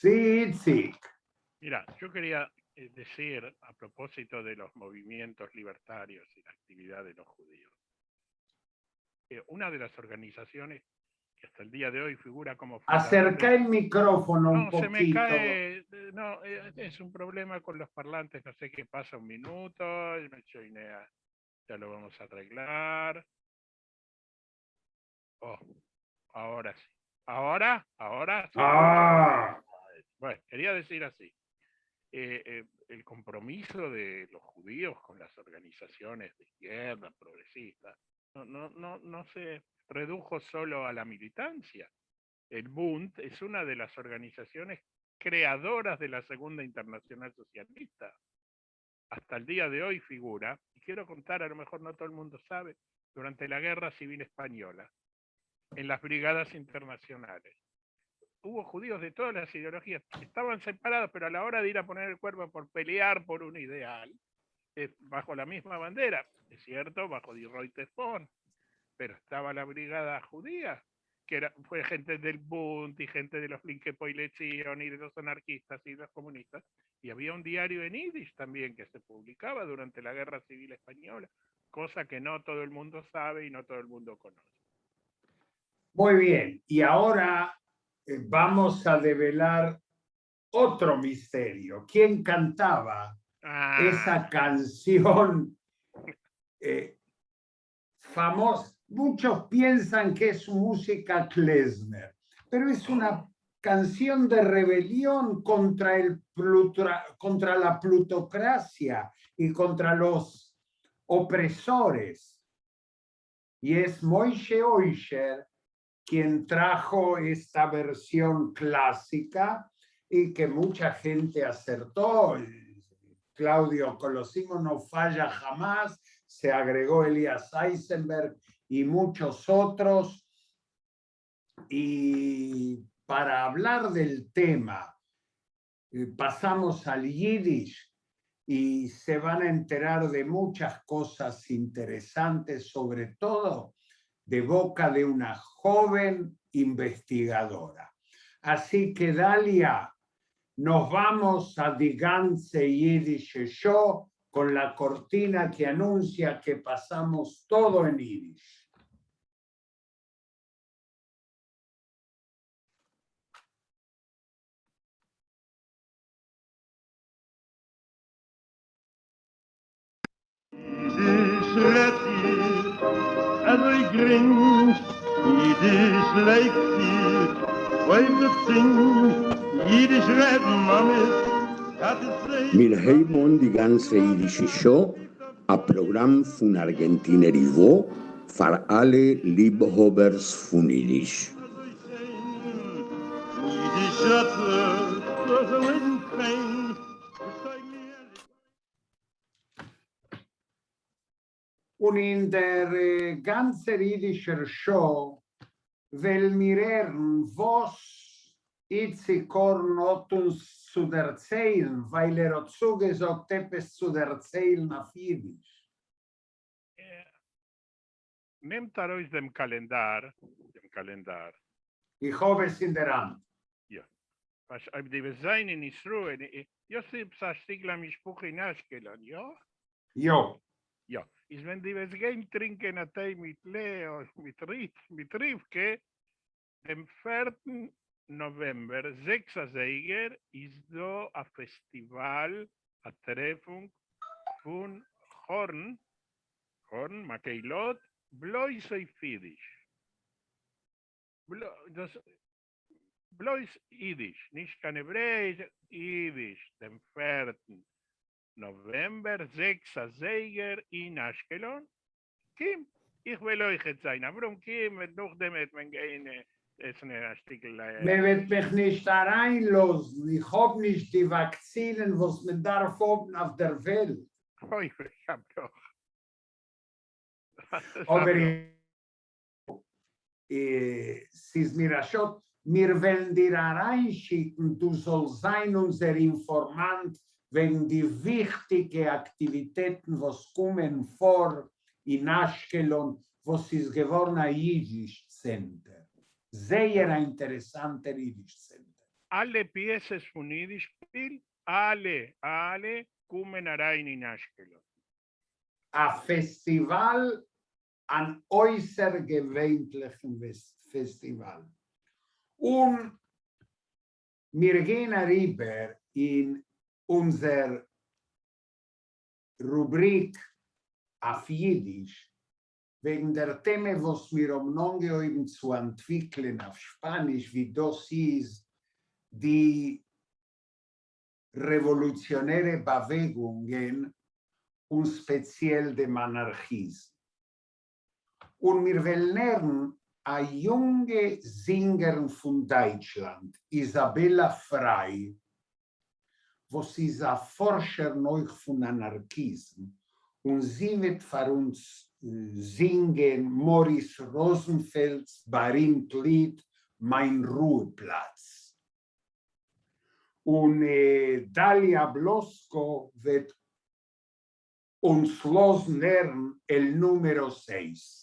Sí, sí. Mira, yo quería decir a propósito de los movimientos libertarios y la actividad de los judíos. Una de las organizaciones que hasta el día de hoy figura como... Acerca el micrófono un No, poquito. se me cae... No, es un problema con los parlantes, no sé qué pasa, un minuto, ya lo vamos a arreglar. Oh, ahora sí. ¿Ahora? ¿Se Ah. escucha? Bueno, quería decir así. El compromiso de los judíos con las organizaciones de izquierda, progresistas, no se redujo solo a la militancia. El Bund es una de las organizaciones creadoras de la Segunda Internacional Socialista. Hasta el día de hoy figura, y quiero contar, a lo mejor no todo el mundo sabe, durante la Guerra Civil Española, en las brigadas internacionales, hubo judíos de todas las ideologías, estaban separados, pero a la hora de ir a poner el cuerpo por pelear por un ideal, bajo la misma bandera, es cierto, bajo Die Rote Fahne, pero estaba la brigada judía, que fue gente del Bund y gente de los Linke Poilezion y de los anarquistas y de los comunistas, y había un diario en Yiddish también que se publicaba durante la Guerra Civil Española, cosa que no todo el mundo sabe y no todo el mundo conoce. Muy bien, y ahora vamos a develar otro misterio. ¿Quién cantaba esa canción famosa? Muchos piensan que es música klezmer, pero es una canción de rebelión contra la plutocracia y contra los opresores. Y es Moshe Oisher quien trajo esta versión clásica y que mucha gente acertó. Claudio Colosimo no falla jamás, se agregó Elías Eisenberg y muchos otros. Y para hablar del tema, pasamos al Yiddish y se van a enterar de muchas cosas interesantes, sobre todo de boca de una joven investigadora. Así que, Dalia, nos vamos a Die ganze Jiddische Show con la cortina que anuncia que pasamos todo en Yiddish. Every grin, Yiddish like fear, wave the thing, Yiddish red mamet, hat it say. Wir haben die ganze Jiddische Show, ein Programm von Argentinierivo für alle Liebhabers von Yiddish. Yiddish was a little pain. Und in der ganzen Jiddischer Show will mir was Itzi Korn hat uns zu erzählen, weil hat zugesagt, etwas zu erzählen auf Jiddisch. nehmt euch dem Kalendar. Ich habe es in der Hand. Ja. Was wir sein in Israel, Josip Sastigla Mishpuch in Ashkelon, ja? Jo. Ja. Ist wenn die gehen trinken a Tee mit Leo, mit Rivke, dem 4. November, 6. Seiger, ist so ein Festival, a Treffung von Horn, Makeilot, Blois Yiddish. Blois Yiddish, nicht kein Hebräisch, Yiddish, dem 4. November, 6. Seiger in Ashkelon. Kim, ich will euch jetzt sein, aber Kim, noch dem hat man gehen, essen ein Artikel. Man wird mich nicht da reinlassen. Ich habe nicht die Vakzinen, was man darf haben auf der Welt. Oh, ich hab doch. Aber es ist mir schon, wir wollen dir reinschicken, du sollst sein unser Informant wegen die wichtigen Aktivitäten, was kommen vor in Ashkelon, was ist geworden ein Jiddisch Center. Sehr interessanter Jiddisch Center. Alle Pieces von Jiddisch Spiel, alle kommen rein in Ashkelon. Ein Festival, ein äußergewöhnlichen Festival. Und wir gehen rüber in unsere Rubrik auf Jiddisch, wegen der Themen, was wir umgehoben zu entwickeln auf Spanisch, wie das ist, die revolutionäre Bewegungen und speziell dem Anarchismus. Und wir wollen lernen, eine junge Sängerin von Deutschland, Isabella Frey, was ist ein Forscher neu von Anarchismus, und sie wird für uns singen Morris Rosenfelds berühmtes Lied Mein Ruheplatz. Und Dalia Blosko wird uns lernen el número 6.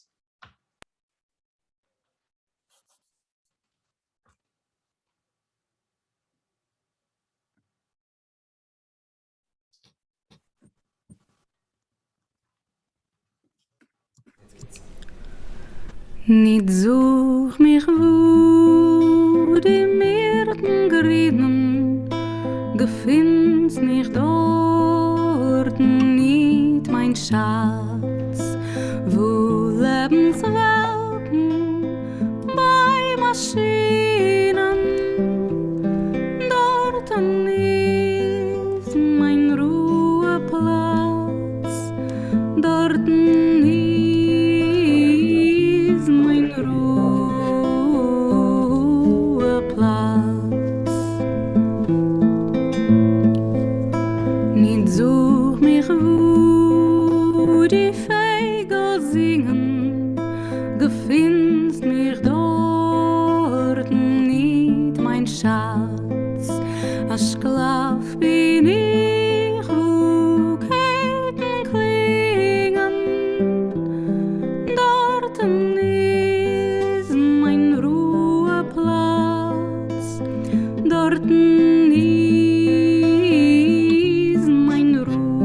Nicht such mich, wo die Myrten grünen, gefind's nicht dort, nicht mein Schatz, wo Lebenswelten bei Maschinen, dort ist mein Ruheplatz, dort Schatz, a Sklav bin ich, wo Ketten klingen, dort ist mein Ruheplatz, dort ist mein Ruheplatz.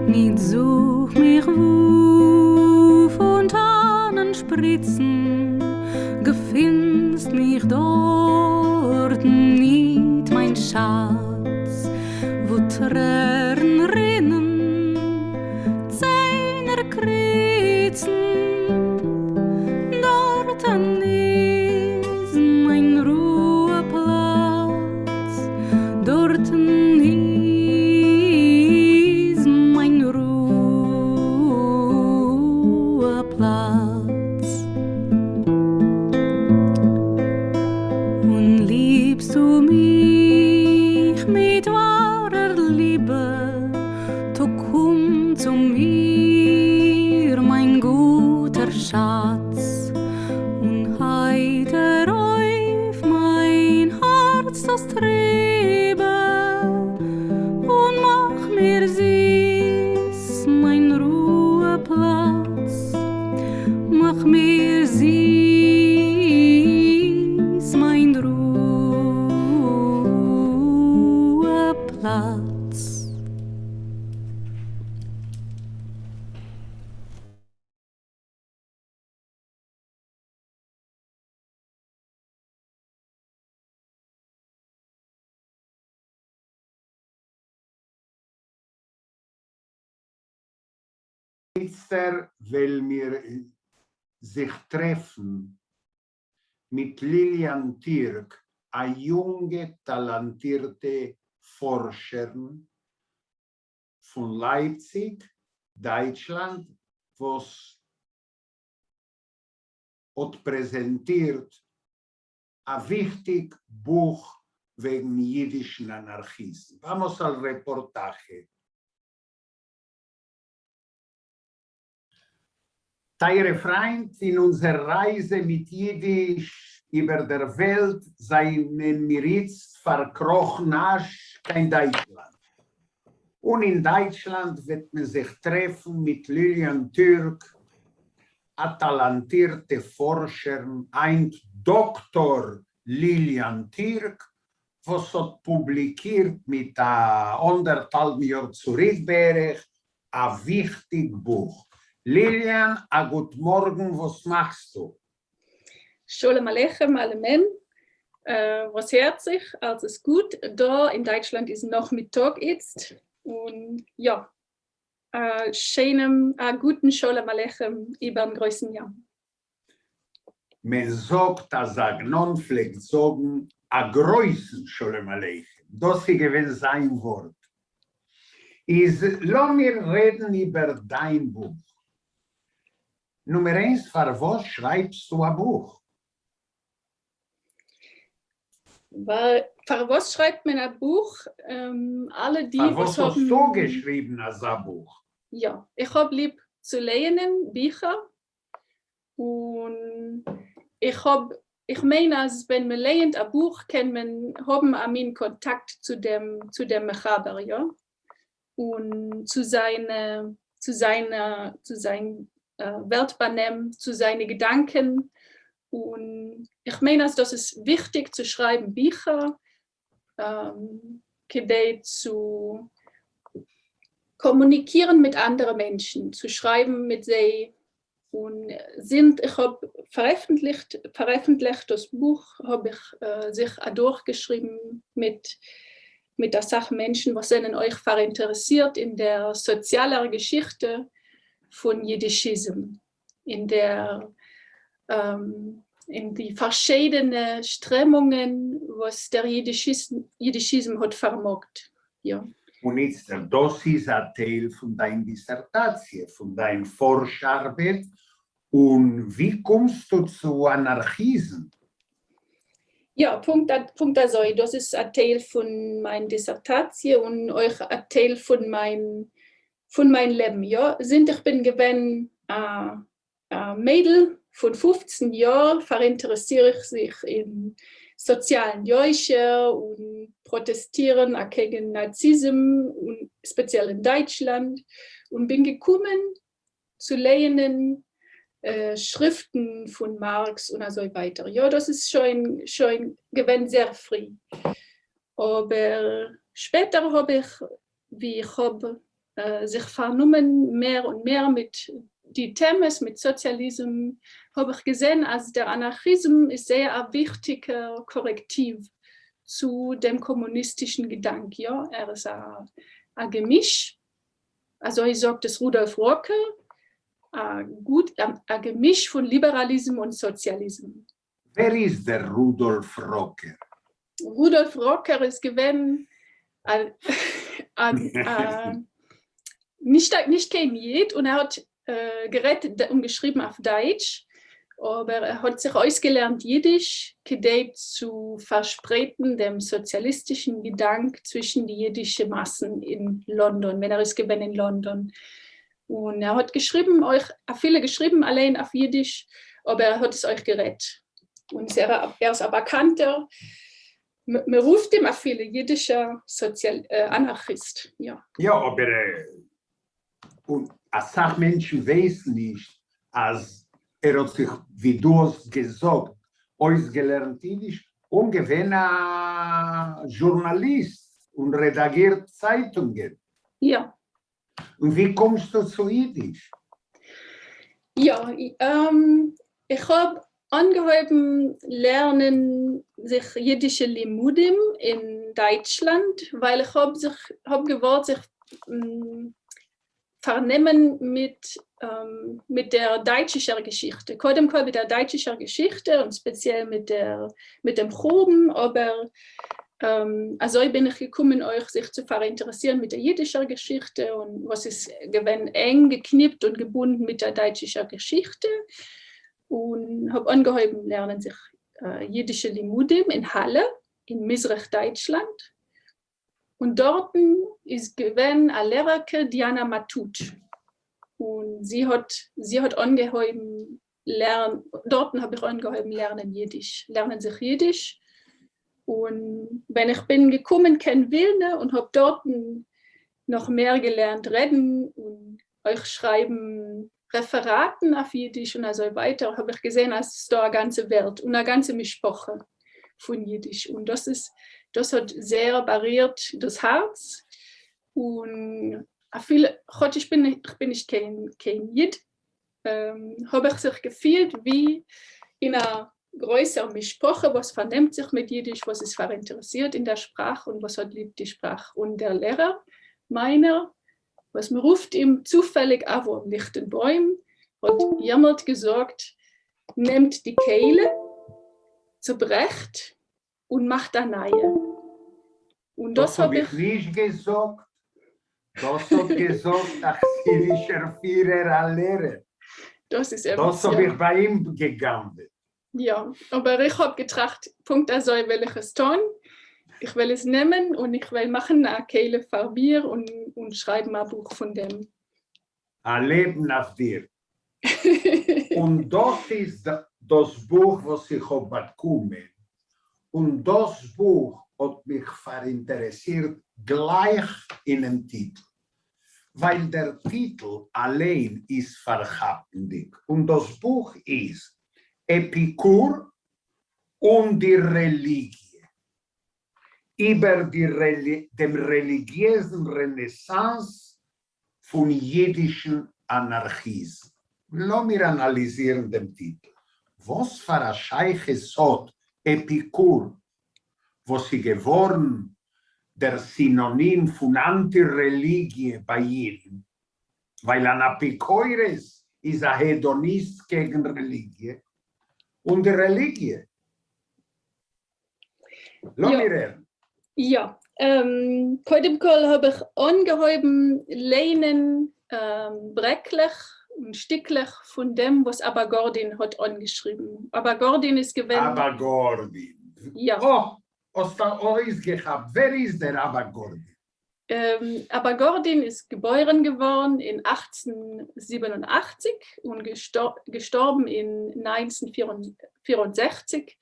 Nicht such mich, Spritzen, gefindst mich dort nicht, mein Schatz, wo Tränen rinnen, Zähne kritzen, dort ist mein Ruheplatz, dort ist mein Ruheplatz. Du mich mit wahrer Liebe, du komm zu mir, mein guter Schatz, und heiter auf mein Herz das Triebe, Letzter will mir sich treffen mit Lilian Türk, eine junge, talentierte Forscherin von Leipzig, Deutschland, was hat präsentiert ein wichtiges Buch wegen jüdischen Anarchisten. Vamos al reportaje. Teure Freund, in unserer Reise mit Jiddisch über der Welt seien wir jetzt verkrochen kein Deutschland. Und in Deutschland wird man sich treffen mit Lilian Türk, eine talentierte Forscherin, ein Dr. Lilian Türk, was hat publiziert mit 1,5 Jahren zurück, ein wichtiges Buch. Lilian, a guten Morgen, was machst du? Sholem Aleichem, Alemen. Was herzlich, alles gut. Da in Deutschland ist noch Mittag jetzt. Und ja, schönem, guten Sholem Aleichem über den größten Jahr. Man sagt, dass Agnon pflegt sagen, a größten Sholem Aleichem. Das ist gewiss sein Wort. Lass mir reden über dein Buch. Nummer 1, für was schreibst du ein Buch? Für was schreibt man ein Buch? Alle die, für was hast du geschrieben als ein Buch? Ja, ich habe lieb zu lesen, Bücher. Und ich meine, als wenn man lernt ein Buch, kann man haben einen Kontakt zu dem Mechaber, ja? Und zu seinem Weltbenehmen, zu seinen Gedanken. Und ich meine, das ist wichtig zu schreiben, Bücher, zu kommunizieren mit anderen Menschen, zu schreiben mit sie. Und ich habe veröffentlicht das Buch, habe ich sich durchgeschrieben mit der Sache Menschen, was ihnen euch interessiert in der sozialen Geschichte von Jiddischism, in die verschiedenen Strömungen, was der Jiddischism hat vermogt. Ja. Und jetzt, das ist ein Teil von deiner Dissertation, von deiner Forscharbeit. Und wie kommst du zu Anarchismus? Ja, Punkt also, das ist ein Teil von meiner Dissertation und auch ein Teil von meinem Leben. Ja. Ich bin gewesen ein Mädel von 15 Jahren, interessiere ich sich in sozialen Jeuche und protestieren gegen Nazismus, und speziell in Deutschland, und bin gekommen zu lesen Schriften von Marx und so weiter. Ja, das ist schon gewesen sehr früh. Aber später habe ich sich vernommen mehr und mehr mit die Themen, mit Sozialismus, habe ich gesehen, als der Anarchismus ist sehr ein wichtiger Korrektiv zu dem kommunistischen Gedanken. Ja, ist ein Gemisch. Also ich sage das Rudolf Rocker, ein Gemisch von Liberalismus und Sozialismus. Wer ist der Rudolf Rocker? Rudolf Rocker ist gewesen nicht kein Jid, und er hat geredet und geschrieben auf Deutsch, aber er hat sich ausgelernt Jiddisch, zu verspreiten dem sozialistischen Gedanken zwischen die jiddischen Massen in London, wenn er ist gewesen in London. Und er hat geschrieben, viele geschrieben, allein auf Jiddisch, aber er hat es euch gerettet. Und er ist ein bekannter, man ruft ihm auch viele jiddische Anarchist. Ja, ja, aber und als Sachmenschen weiß nicht, als hat sich, wie du hast gesagt, ausgelernt Jiddisch, und gewesen ein Journalist und redigiert Zeitungen. Ja. Und wie kommst du zu Jiddisch? Ja, ich habe angehoben lernen sich jiddische Limudim in Deutschland, weil ich habe gewollt sich vernehmen mit der deutschen Geschichte. Kodem Kol mit der deutschen Geschichte und speziell mit dem Proben, aber also bin ich gekommen, euch sich zu interessieren mit der jiddischen Geschichte und was ist eng geknippt und gebunden mit der deutschen Geschichte und habe angeheuben lernen sich jiddische Limudim in Halle in Misrach Deutschland und dort ist gewesen eine Lehrerin Diana Matut und sie hat angeheuben lernen, dort habe ich angeheuben lernen sich Jiddisch. Und wenn ich bin gekommen, kein Wilne und habe dort noch mehr gelernt reden und euch schreiben Referaten auf Jiddisch und so weiter, habe ich gesehen, dass es da eine ganze Welt und eine ganze Mischproche von Jiddisch. Und das hat sehr barriert das Herz. Und ich bin nicht kein Jid, habe ich sich gefühlt wie in einer größere Mischproche, was vernimmt sich mit Jiddisch, was ist interessiert in der Sprache und was hat liebt die Sprache. Und der Lehrer meiner, was mir ruft ihm zufällig auf am lichten Bäumen, hat jemand gesagt, nehmt die Kehle, zerbrecht und macht eine neue. Und das habe ich nicht gesagt. Das hat gesagt, der syrische Führer Lehrer. Das habe ich bei ihm gegangen. Ja, aber ich habe gedacht, Punkt also will ich es tun. Ich will es nehmen und ich will machen eine Kehle Farbier und schreiben ein Buch von dem. Ein Leben auf dir. Und das ist das Buch, was ich habe bekommen. Und das Buch hat mich verinteressiert gleich in dem Titel. Weil der Titel allein ist verhaftig. Und das Buch ist Epikur und die Religie. Über dem religiösen Renaissance von jiddischen Anarchismus. Lass mir analysieren den Titel. Was für ein Scheiches hat Epikur, was sie geworden, der Synonym von Antireligie bei Jeden? Weil ein Epikureus ist ein Hedonist gegen Religie. Und die Religie. Ja, Kodem Kol habe ich angeheuben lehnen brecklich und stücklich von dem, was Abba-Gordin hat angeschrieben. Abba-Gordin ist gewesen. Abba-Gordin. Ja. Oh, aus der Ois gehabt. Wer ist der Abba-Gordin? Abba-Gordin ist geboren geworden in 1887 und gestorben in 1964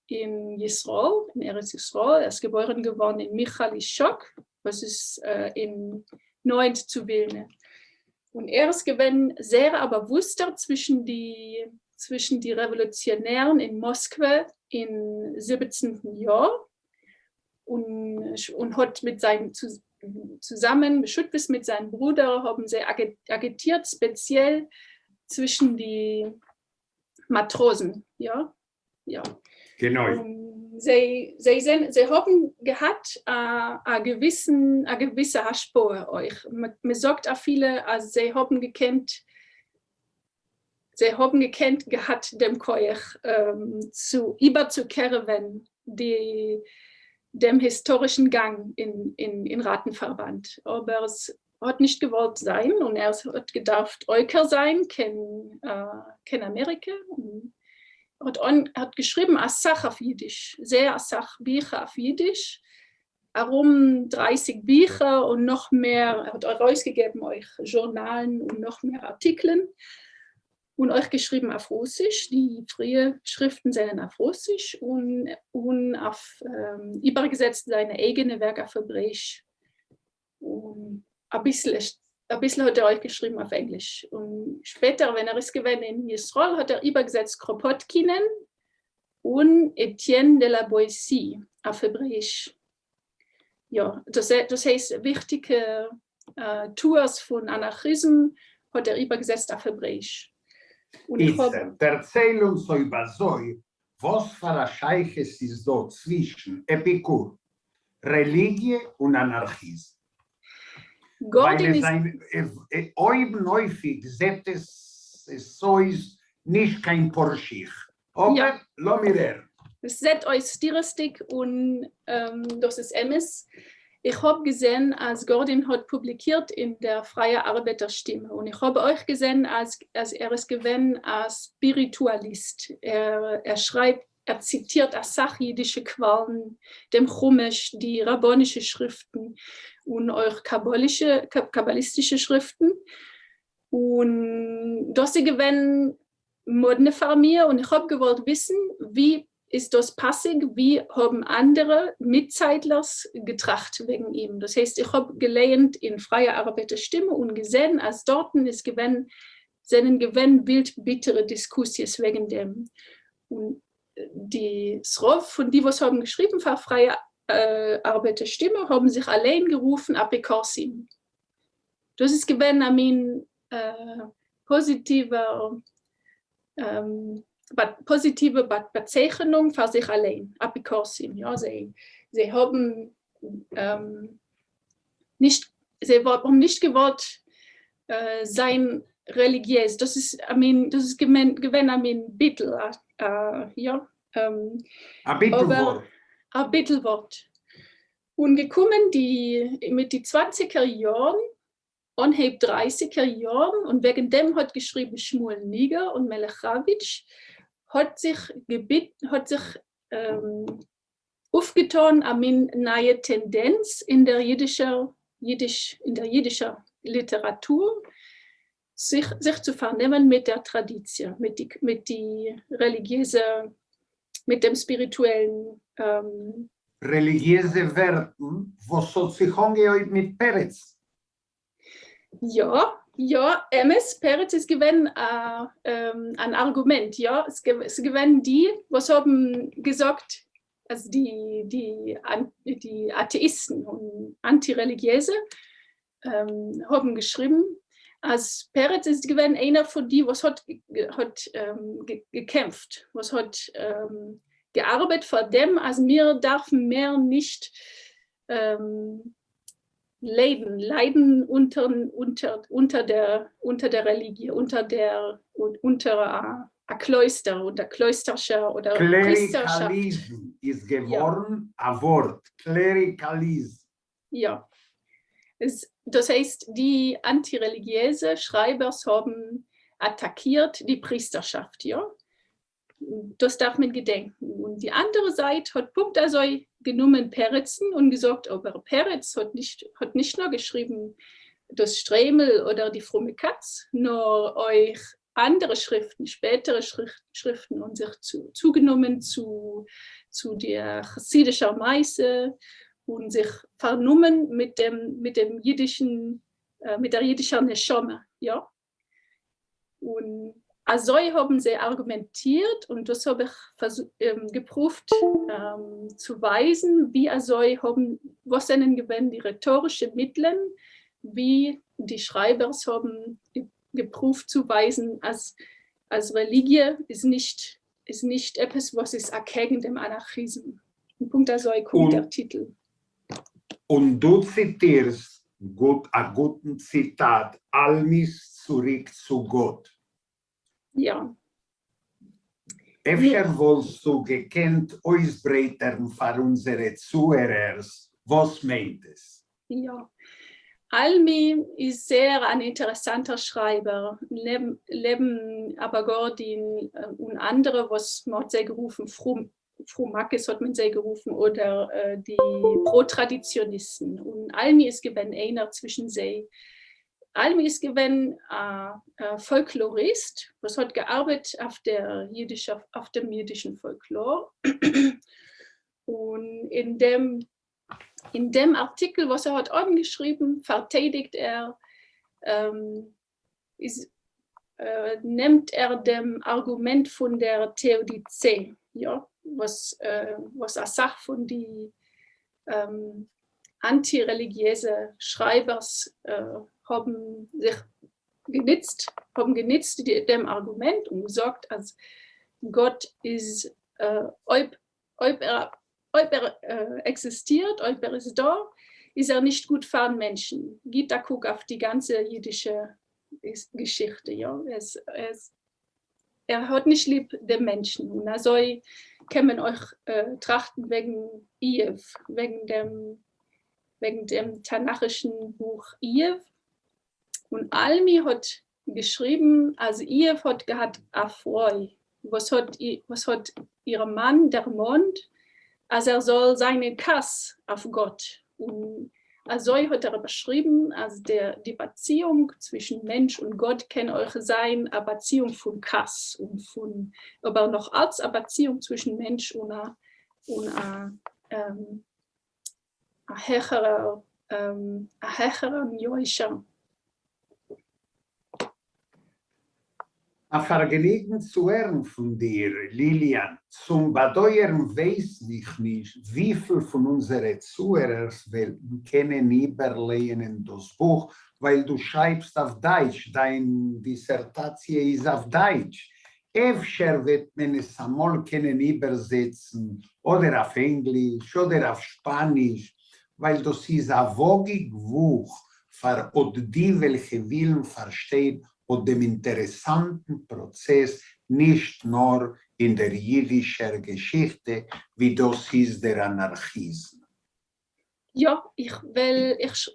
in Yisrael, in Eretz Yisrael. Er ist geboren geworden in Michal-Ishok, was ist in Nord zu Wilne. Und er ist gewesen sehr aber bewusster zwischen die Revolutionären in Moskau im 17. Jahr und hat mit seinen zusammen, beschützt mit seinem Bruder, haben sie agitiert, speziell zwischen die Matrosen, ja. Genau. Sie haben gehabt eine gewisse Haschpoe euch. Man sagt auch viele, also sie haben gekannt gehabt dem Koech überzukehren, dem historischen Gang in Rattenverband. Aber es hat nicht gewollt sein und er hat gedacht, Euker sein, kein Amerika. Hat geschrieben Asach auf Jiddisch, sehr Asach Bücher auf Jiddisch, herum 30 Bücher und noch mehr, er hat herausgegeben euch Journalen und noch mehr Artikeln und euch geschrieben auf Russisch, die frühen Schriften sind auf Russisch und übergesetzt seine eigene Werke auf Hebräisch. Und ein bisschen hat er euch geschrieben auf Englisch. Und später, wenn er es gewesen in Yisrael, hat er übergesetzt Kropotkinen und Etienne de la Boétie auf Hebräisch. Ja, das heißt, wichtige Tours von Anarchismus hat er übergesetzt auf Hebräisch. Erzähl uns über so, was für ein Scheiches ist dort zwischen Epikur, Religie und Anarchismus. Gordon Weil ist, häufig sieht es so ist nicht kein Porschich. Aber Ja. lo mirer. es seht euch Stilistik und das ist Emes. Ich habe gesehen, als Gordon hat publiziert in der Freie Arbeiterstimme und ich habe euch gesehen, als er es gewesen als Spiritualist. Er schreibt, er zitiert asach-jüdische Quellen, dem Chumash, die rabbonische Schriften und auch kabbalistische Schriften. Und das sie gewesen moderne für mir und ich habe gewollt wissen, wie ist das passig, wie haben andere Mitzeitlers getracht wegen ihm. Das heißt, ich habe gelernt in Freie Arbeiterstimme und gesehen, als dort ist gewesen, seinen gewesen bildbittere Diskussions wegen dem. Und die Srov von die, was haben geschrieben für Freie Arbeiterstimme, haben sich allein gerufen Apikorsim. Das ist gewesen, I mean, positive Bezeichnung für sich allein, Apikorsim. Ja, sie haben nicht gewollt sein religiös. Das ist, I mean, das ist gewesen, I mean, Bittel, ja. Ein Bittelwort. Ein Bittelwort. Und gekommen mit die 20er Jahren und 30er Jahren und wegen dem hat geschrieben Shmuel Niger und Melechowitsch hat sich aufgetan eine neue Tendenz in der jüdischen Literatur, sich zu vernehmen mit der Tradition, mit die religiöse, mit dem spirituellen religiöse Werten, was soll sich angehört mit Peretz? Ja, MS Peretz ist gewesen ein Argument, ja, es gewesen die, was haben gesagt, also die Atheisten und Antireligiöse haben geschrieben, als Peretz ist gewesen einer von die, was hat gekämpft, was hat gearbeitet vor dem, als wir dürfen mehr nicht leiden unter der Religion, unter ein Kloster oder Klösterscher oder Priesterschaft. Klerikalism ist geworden ein Wort. Klerikalism. Ja. Das heißt, die antireligiöse Schreiber haben attackiert die Priesterschaft, ja. Das darf man gedenken. Und die andere Seite hat Punkt also genommen Peretzen und gesagt, aber Peretz hat nicht nur geschrieben das Stremel oder die fromme Katz, nur euch andere Schriften, spätere Schriften und sich zugenommen zu der chassidischen Meise und sich vernommen mit der jüdischen Neshama, ja. Und also haben sie argumentiert und das habe ich geprüft zu weisen, wie also was ihnen gewesen die rhetorischen Mittel, wie die Schreiber haben geprüft zu weisen, als Religie ist nicht etwas, was ist gegen dem Anarchismus. Und Punkt also kommt der Titel. Und du zitierst ein guten Zitat, Almis zurück zu Gott. Ja. Efter wolltest du gekannt ausbreitern für unsere Zuhörer, was meint es? Ja, Almi ist sehr ein interessanter Schreiber, neben aber Gordin und andere, was man sehr gerufen, Frumakis hat man sehr gerufen, oder die Pro-Traditionisten. Und Almi ist gewesen einer zwischen sie. Almi ist gewesen Folklorist, was hat gearbeitet auf dem jüdischen Folklore. Und in dem Artikel, was er hat angeschrieben, verteidigt nimmt er dem Argument von der Theodizee, ja, was eine Sache von die antireligiöse Schreibers haben genutzt dem Argument und gesagt, als Gott ist, ob er existiert, ob er ist da, ist nicht gut für den Menschen. Geht da guck auf die ganze jüdische Geschichte. Ja? Er hat nicht lieb den Menschen. Und also kann man euch trachten wegen Iev, wegen dem tanachischen Buch Iev. Und Almi hat geschrieben, also Iev hat gehabt Afroi. Was hat ihr Mann, der Mond, also soll seinen Kass auf Gott. Und also hat beschrieben, also die Beziehung zwischen Mensch und Gott kann euch sein, eine Beziehung von Kass und aber noch als eine Beziehung zwischen Mensch und einer höheren Joisha. A Vergnügen zu hören von dir, Lilian. Zum Badeuern weiß ich nicht, wie viel von unseren Zuhörern kennen überlegen das Buch, weil du schreibst auf Deutsch, deine Dissertation ist auf Deutsch. Efter wird man es einmal können übersetzen, oder auf Englisch, oder auf Spanisch, weil das ist ein wogiges Buch, für die, welche Willen verstehen, und dem interessanten Prozess nicht nur in der jüdischen Geschichte, wie das ist der Anarchismus. Ja, ich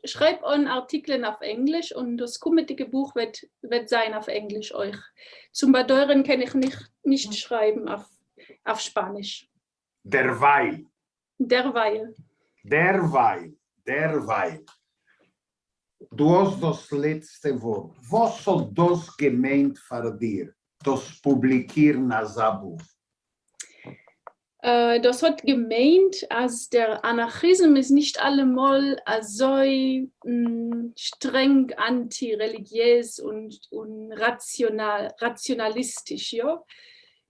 schreibe einen Artikel auf Englisch und das kommende Buch wird sein auf Englisch euch. Zum Badeuren kann ich nicht schreiben auf Spanisch. Derweil. Du hast das letzte Wort. Was soll das gemeint für dir, das Publikieren als Buch? Das hat gemeint, als der Anarchismus nicht allemal so streng antireligiös und rationalistisch. Ja?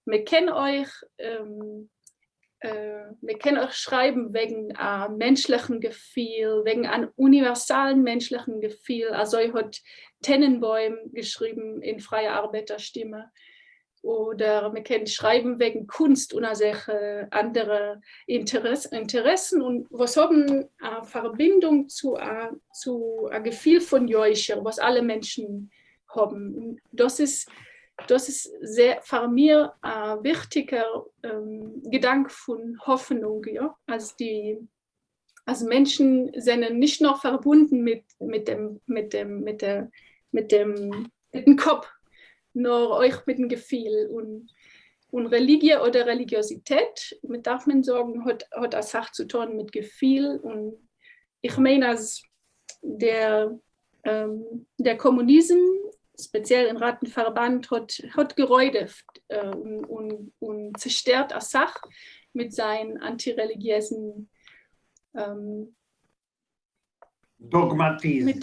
Wir können euch schreiben wegen einem menschlichen Gefühl, wegen einem universalen menschlichen Gefühl. Also hat Tennenbaum geschrieben in freier Arbeiterstimme. Oder wir können schreiben wegen Kunst und solche andere Interessen. Und was haben eine Verbindung zu einem Gefühl von Joischer, was alle Menschen haben. Und das ist sehr für mich ein wichtiger Gedanke von Hoffnung. Ja? Also Menschen sind nicht nur verbunden mit dem Kopf, nur euch mit dem Gefühl. Und Religion oder Religiosität, mit darf man sagen, hat eine Sache zu tun mit Gefühl. Und ich meine, dass der Kommunismus, speziell im Rattenverband, hat geräudet und zerstört eine Sache mit seinen antireligiösen Dogmatismus.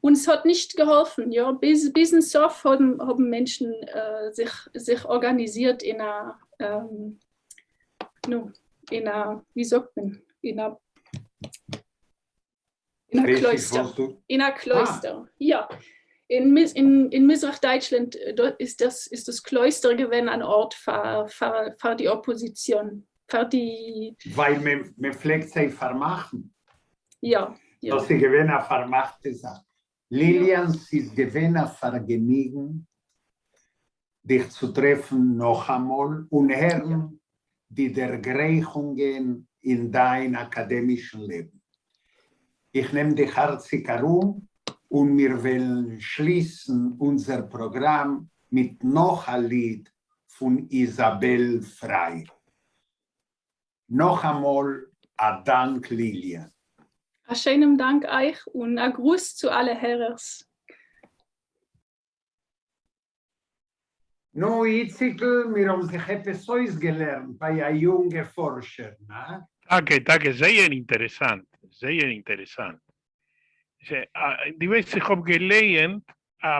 Und es hat nicht geholfen. Ja? Bis ins Sof haben Menschen sich organisiert in einer, wie sagt man, in einer Kloster. Ja. In Misrach-Deutschland ist das Kloster gewesen ein Ort für die Opposition. Weil man pflegt sie vermachen. Ja. Dass sie gewesen eine vermachte Sache. Lilian, es ist gewesen ein Vergnügen, dich zu treffen noch einmal und hören die Dergleichungen in dein akademischen Leben. Ich nehme dich herzlich herum und wir wollen schließen unser Programm mit noch ein Lied von Isabel Frey. Noch einmal ein Dank, Lilian. Einen schönen Dank euch und ein Gruß zu allen Herren. No, Itzikel, wir haben sich etwas Neues gelernt bei einem jungen Forscher. Ne? Danke, sehr interessant. Ich habe gelernt,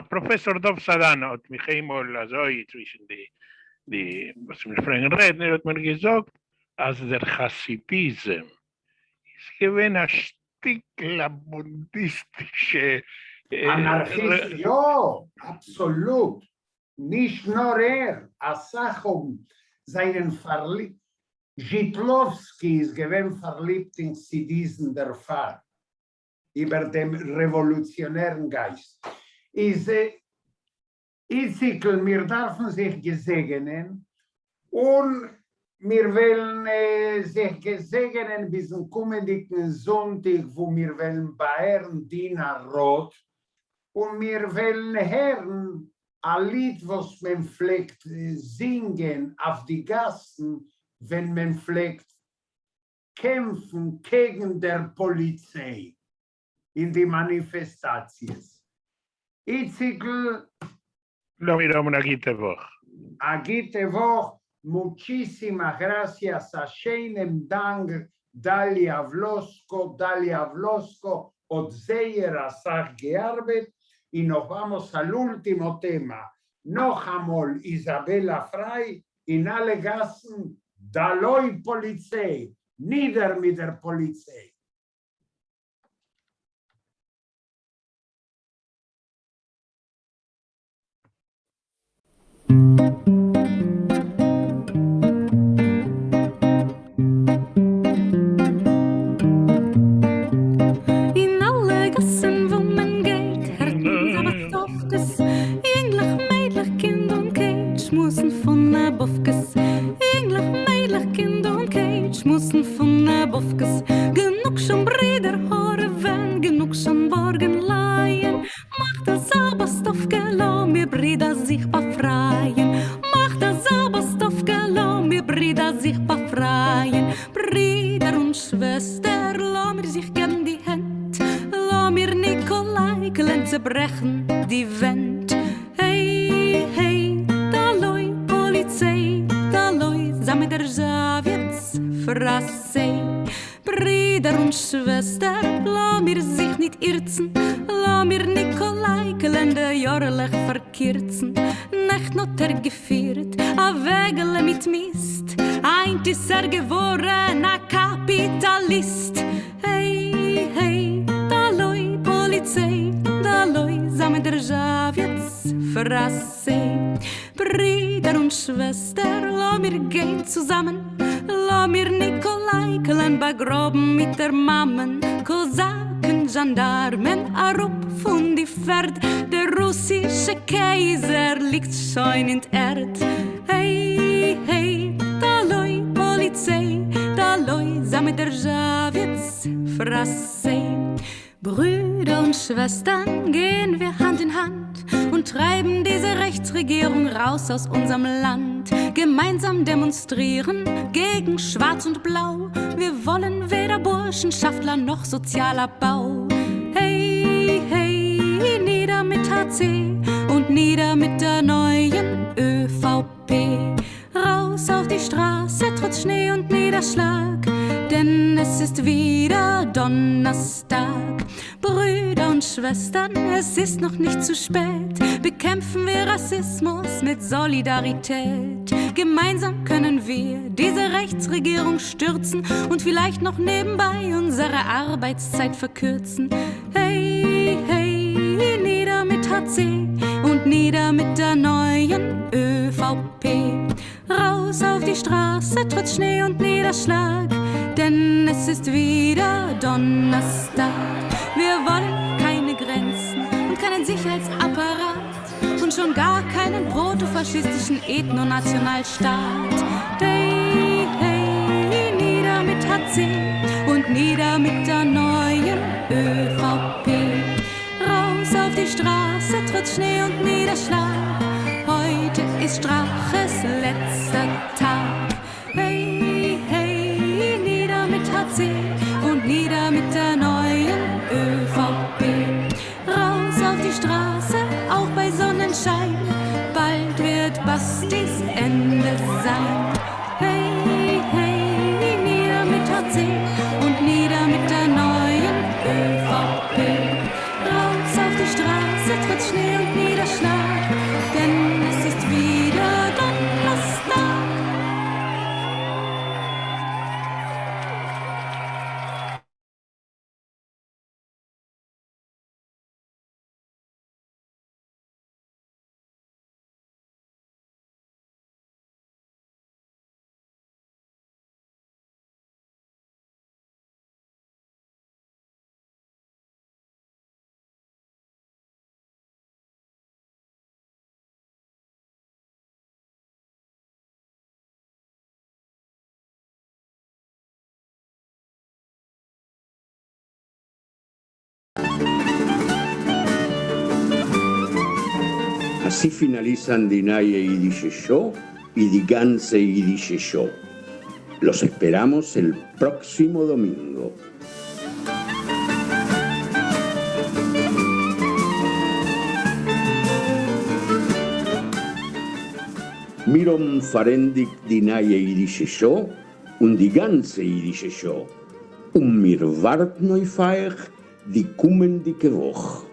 Professor Dov Sadan hat mich einmal zwischen die was wir fragen Redner hat mir gesagt, als der Hasidism ist gewesen ein sticklabundistische Anarchist, ja, absolut. Nicht nur Sache seinen Żydlowski ist gewesen verliebt in sie diesen der Fall, über den revolutionären Geist. Izikel, wir dürfen sich gesegnen und wir wollen sich gesegnen bis zum kommenden Sonntag, wo wir wollen beehren Dina Roth und wir wollen hören ein Lied, was man pflegt singen auf die Gassen, wenn man pflegt kämpfen gegen der Polizei in die Manifestations. Itzigl, Lo miramos una quita vos. agite vos, muchísimas gracias, a Sheinem Dank, Dalia Vlosko, Otzeyer Asach gearbeitet, y nos vamos al último tema. Nohamol Isabella Frei, in alle Gassen, Daloi Polizei, nieder mit der Polizei. In alle gassen wo man geht, hört man so was Dofkes. Jünglich, meidlich, Kind und Kind müssen von der Bofkes. Jünglich, meidlich, Kind und Kind müssen von der Bofkes. Genug schon Brüder, Haare, wenn genug schon Borgenleihen. Macht das aber Stofke, lau mir Brüder sich befreien. Macht das aber Stofke, lau mir Brüder sich befreien. Brüder und Schwester, lau mir sich gern die Hand. Lau mir Nikolai, zerbrechen die Wand. Hey, hey, daloi, Polizei, daloi, same der Zawitz, Frassei. Brüder und Schwester, lau mir sich nicht irzen, lau mir Nikolai, Kalender jährlich verkürzen. Nacht not gefeiert, a Wegele mit Mist, ein Tisser geworden, a Kapitalist. Hey, hey, daloi, Polizei, daloi, same der Zawitz, Frassei. Brüder und Schwester, lau mir gehen zusammen, lau mir Nikolai, Kalen begroben mit der Mammen, Kosaken, Gendarmen, a Rupp von die Pferd, der russische Kaiser liegt schon in der Erd. Hey, hey, daloi, Polizei, daloi, same der Zawitz, Frassei. Brüder und Schwestern, gehen wir Hand in Hand und treiben diese Rechtsregierung raus aus unserem Land. Gemeinsam demonstrieren gegen Schwarz und Blau. Wir wollen weder Burschenschaftler noch Sozialabbau. Hey, hey, nieder mit HC und nieder mit der neuen ÖVP. Raus auf die Straße trotz Schnee und Niederschlag, denn es ist wieder Donnerstag. Brüder und Schwestern, es ist noch nicht zu spät. Bekämpfen wir Rassismus mit Solidarität. Gemeinsam können wir diese Rechtsregierung stürzen und vielleicht noch nebenbei unsere Arbeitszeit verkürzen. Hey, hey, nieder mit HC und nieder mit der neuen ÖVP. Raus auf die Straße trotz Schnee und Niederschlag, denn es ist wieder Donnerstag. Wir wollen keine Grenzen und keinen Sicherheitsapparat und schon gar keinen protofaschistischen Ethnonationalstaat. Hey, hey, nieder mit HC und nieder mit der neuen ÖVP. Raus auf die Straße trotz Schnee und Niederschlag, heute ist Straches letzter Tag. Hey, hey, nieder mit HC und nieder mit der neuen ÖVP. Raus auf die Straße, auch bei Sonnenschein, bald wird Bastis Ende sein. Hey, hey, nieder mit HC und nieder mit der neuen ÖVP. Raus auf die Straße, trotz Schnee und Niederschlag, denn es ist wieder Donnerstag. Así finalizan die neue Yidische Show y die ganze Yidische Show. Los esperamos el próximo domingo. Mirom farendik die neue Yidische Show und die ganze Yidische Show. Mir wart neu feich die kommende Woche.